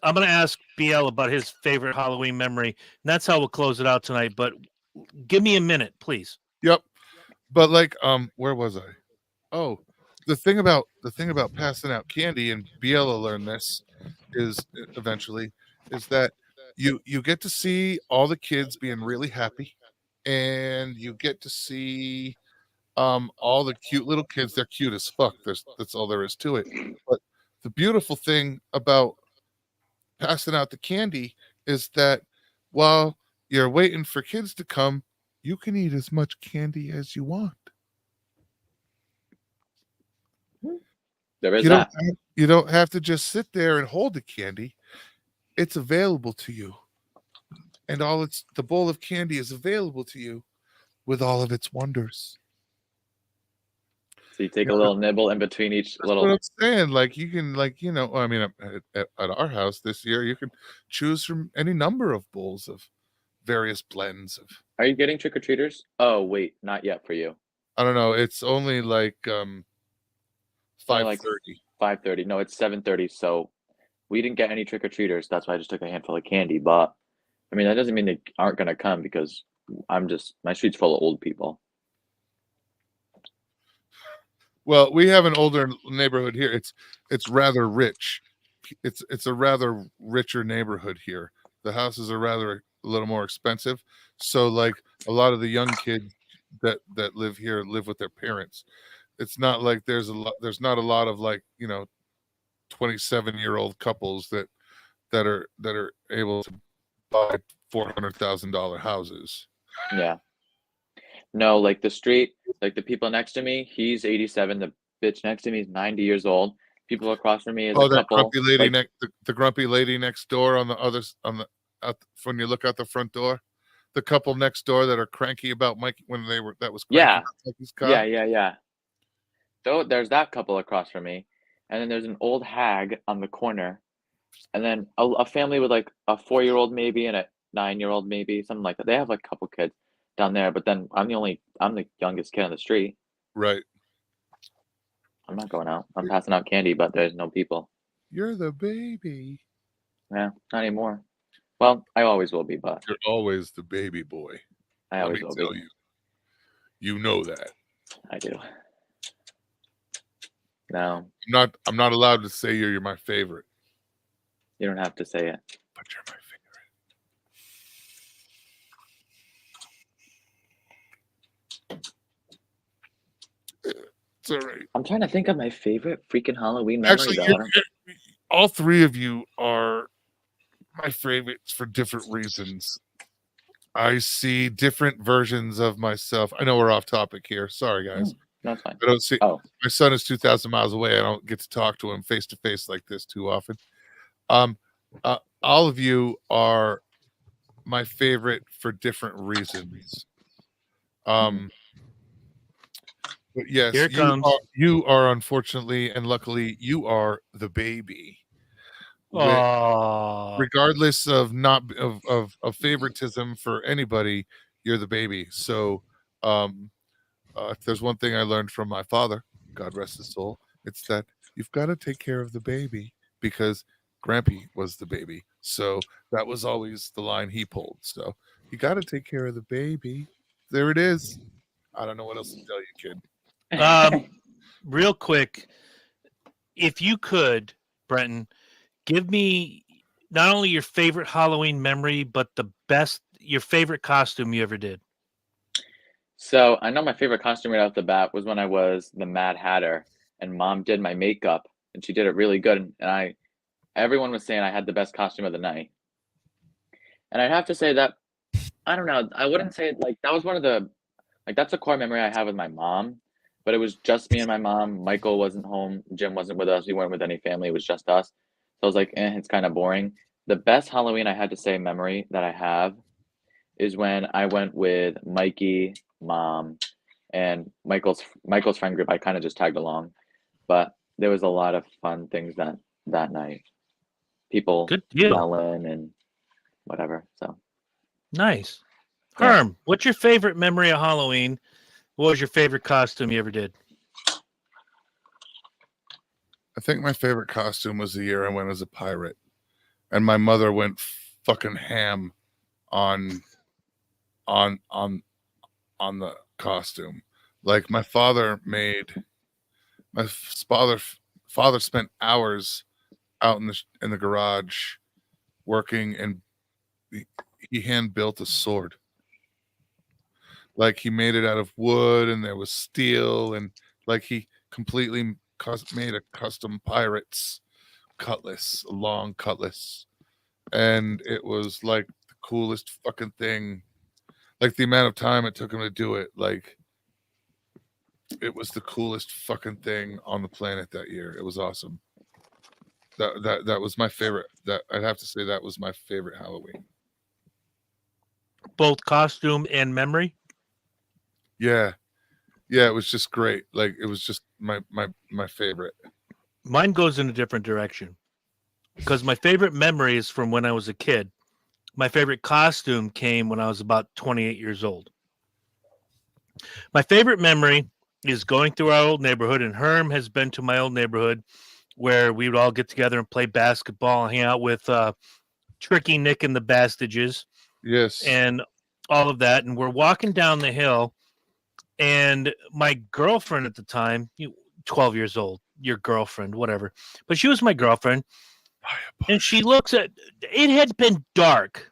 gonna ask BL about his favorite Halloween memory, and that's how we'll close it out tonight. But give me a minute, please. Yep. But like, where was I? Oh, the thing about passing out candy, and BL will learn this is eventually is that you get to see all the kids being really happy, and you get to see all the cute little kids. They're cute as fuck. That's all there is to it. But the beautiful thing about passing out the candy is that while you're waiting for kids to come, you can eat as much candy as you want. There is that. You don't have to just sit there and hold the candy. It's available to you. And the bowl of candy is available to you with all of its wonders. So you take a little nibble in between each That's little. what I'm saying. Like you can, I mean, at our house this year, you can choose from any number of bowls of various blends of. Are you getting trick or treaters? Oh wait, not yet for you. I don't know. It's only like 5:30. 5:30. No, it's 7:30. So we didn't get any trick or treaters. That's why I just took a handful of candy. But I mean, that doesn't mean they aren't gonna come because my street's full of old people. Well, we have an older neighborhood here. It's rather rich. It's a rather richer neighborhood here. The houses are a little more expensive. So like a lot of the young kids that live here live with their parents. It's not like there's not a lot of 27-year-old couples that are able to buy $400,000 houses. Yeah. No, like the street, like the people next to me, he's 87. The bitch next to me is 90 years old. People across from me is a couple. Grumpy lady the grumpy lady next door on the others when you look out the front door, the couple next door that are cranky about Mike when that was Mikey's car. Yeah. So there's that couple across from me, and then there's an old hag on the corner, and then a family with like a 4-year-old maybe and a 9-year-old maybe, something like that. They have like a couple kids down there, but then I'm the youngest kid on the street. Right. I'm not going out. I'm passing out candy, but there's no people. You're the baby. Yeah, not anymore. Well, I always will be, but you're always the baby boy. I always will be. You know that. I do. No. I'm not allowed to say you're my favorite. You don't have to say it. But you're my favorite. It's all right. I'm trying to think of my favorite freaking Halloween memory. Actually, all three of you are my favorites for different reasons. I see different versions of myself. I know we're off topic here. Sorry, guys. That's fine. I don't see. My son is 2,000 miles away. I don't get to talk to him face to face like this too often. All of you are my favorite for different reasons. But yes, you are unfortunately and luckily you are the baby. Regardless of of favoritism for anybody, you're the baby. So if there's one thing I learned from my father, God rest his soul, it's that you've got to take care of the baby because Grampy was the baby. So that was always the line he pulled. So you got to take care of the baby. There it is. I don't know what else to tell you, kid. Real quick, if you could, Brenton, give me not only your favorite Halloween memory, but your favorite costume you ever did. So I know my favorite costume right off the bat was when I was the Mad Hatter, and Mom did my makeup, and she did it really good. And everyone was saying I had the best costume of the night. And I'd have to say that I don't know. I wouldn't say like that was one of the like that's a core memory I have with my mom, but it was just me and my mom. Michael wasn't home. Jim wasn't with us. We weren't with any family. It was just us. So I was like, it's kind of boring. The best Halloween I had to say memory that I have is when I went with Mikey, Mom, and Michael's friend group. I kind of just tagged along, but there was a lot of fun things that night. People Good deal. yelling and whatever. So Nice. Yeah. Herm, what's your favorite memory of Halloween? What was your favorite costume you ever did? I think my favorite costume was the year I went as a pirate, and my mother went fucking ham on the costume. Like my father spent hours out in the garage working, and he hand built a sword. Like he made it out of wood, and there was steel, and like he completely made a custom pirate's cutlass, a long cutlass, and it was like the coolest fucking thing. Like the amount of time it took him to do it, like it was the coolest fucking thing on the planet that year. It was awesome. That was my favorite. That I'd have to say that was my favorite Halloween. Both costume and memory? Yeah, it was just great. Like it was just my favorite. Mine goes in a different direction because my favorite memory is from when I was a kid. My favorite costume came when I was about 28 years old. My favorite memory is going through our old neighborhood, and Herm has been to my old neighborhood where we would all get together and play basketball and hang out with Tricky Nick and the Bastages. Yes. And all of that. And we're walking down the hill, and my girlfriend at the time, 12 years old, your girlfriend, whatever, but she was my girlfriend, and she looks at it. Had been dark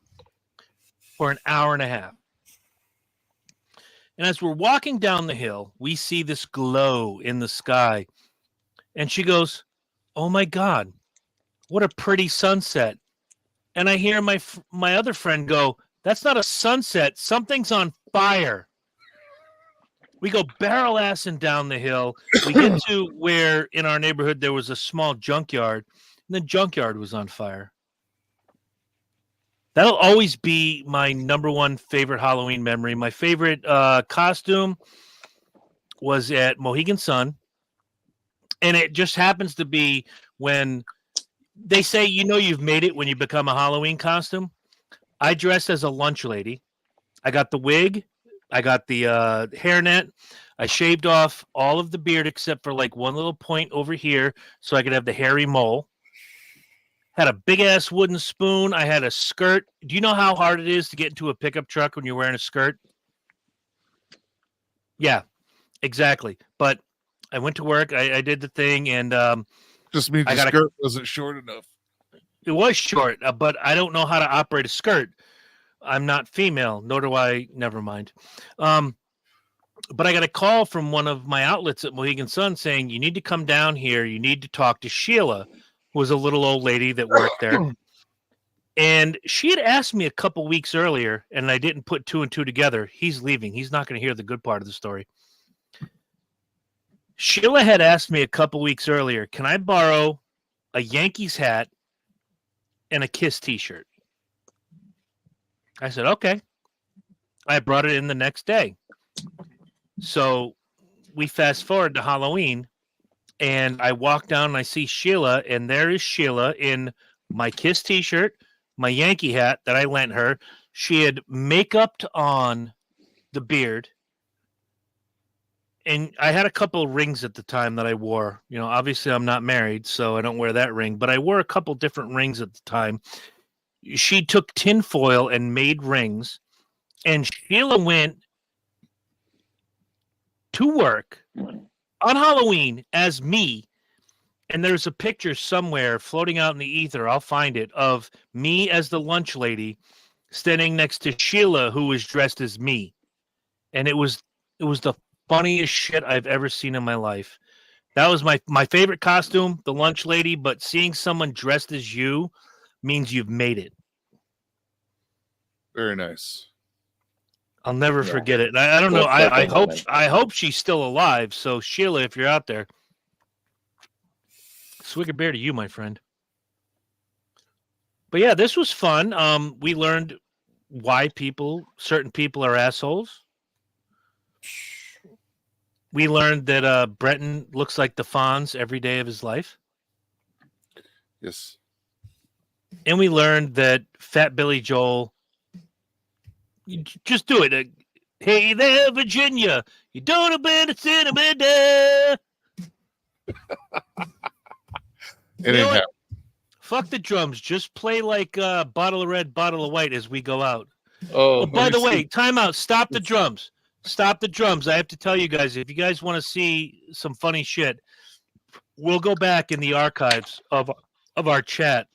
for an hour and a half, and as we're walking down the hill, we see this glow in the sky, and she goes, "Oh my God, what a pretty sunset!" And I hear my other friend go, "That's not a sunset. Something's on fire." We go barrel assing down the hill. We get to where in our neighborhood there was a small junkyard, and the junkyard was on fire. That'll always be my number one favorite Halloween memory. My favorite costume was at Mohegan Sun, and it just happens to be when they say, you've made it when you become a Halloween costume. I dressed as a lunch lady. I got the wig. I got the hairnet. I shaved off all of the beard except for like one little point over here so I could have the hairy mole. Had a big-ass wooden spoon. I had a skirt. Do you know how hard it is to get into a pickup truck when you're wearing a skirt? Yeah, exactly. But I went to work. I did the thing, and just means the skirt wasn't short enough. It was short, but I don't know how to operate a skirt. I'm not female, nor do I. Never mind. But I got a call from one of my outlets at Mohegan Sun saying, you need to come down here. You need to talk to Sheila, who was a little old lady that worked there. And she had asked me a couple weeks earlier, and I didn't put two and two together. He's leaving. He's not going to hear the good part of the story. Sheila had asked me a couple weeks earlier, can I borrow a Yankees hat and a Kiss t-shirt? I said, okay. I brought it in the next day. So we fast forward to Halloween, and I walk down and I see Sheila, and there is Sheila in my Kiss t-shirt, my Yankee hat that I lent her. She had makeup on the beard, and I had a couple of rings at the time that I wore. Obviously I'm not married, so I don't wear that ring, but I wore a couple different rings at the time. She took tinfoil and made rings, and Sheila went to work on Halloween as me, and there's a picture somewhere floating out in the ether, I'll find it, of me as the lunch lady standing next to Sheila, who was dressed as me. And it was the funniest shit I've ever seen in my life. That was my favorite costume, the lunch lady, but seeing someone dressed as you means you've made it. Very nice. I'll never Yeah. forget it. And I don't know. Full circle I hope moment. I hope she's still alive. So Sheila, if you're out there, swig a beer to you, my friend. But yeah, this was fun. We learned why certain people are assholes. We learned that Brenton looks like the Fonz every day of his life. Yes. And we learned that Fat Billy Joel, just do it. Hey there, Virginia, you don't have been a cinnamon there. It You know ain't what? happening. Fuck the drums. Just play like Bottle of Red, Bottle of White as we go out. Oh, Oh, by let the me way, see. time out. Stop the drums. Stop the drums. I have to tell you guys, if you guys want to see some funny shit, we'll go back in the archives of our chat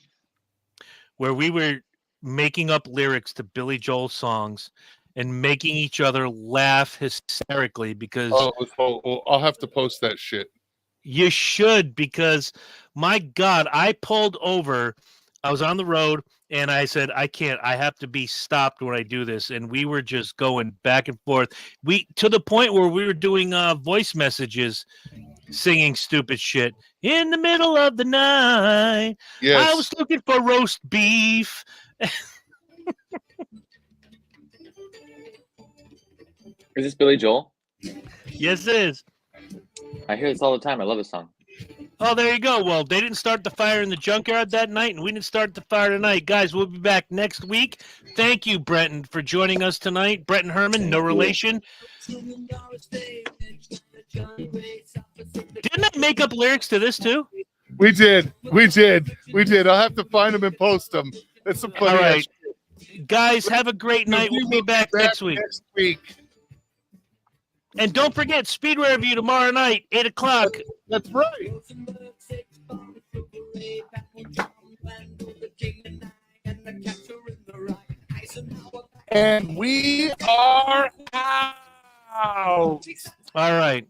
where we were making up lyrics to Billy Joel songs and making each other laugh hysterically because I'll have to post that shit. you should, because my God, I pulled over. I was on the road and I said, I can't, I have to be stopped when I do this. And we were just going back and forth. To the point where we were doing voice messages, singing stupid shit in the middle of the night. Yes. I was looking for roast beef. Is this Billy Joel? Yes, it is. I hear this all the time. I love this song. Oh, there you go. Well, they didn't start the fire in the junkyard that night, and we didn't start the fire tonight. Guys, we'll be back next week. Thank you, Brenton, for joining us tonight. Brenton Herman, no relation. Didn't I make up lyrics to this, too? We did. I'll have to find them and post them. That's some funny All right. ass shit. Guys, have a great night. We'll be back next week. And don't forget, Speedway Review tomorrow night, 8 o'clock. That's right. And we are out. All right.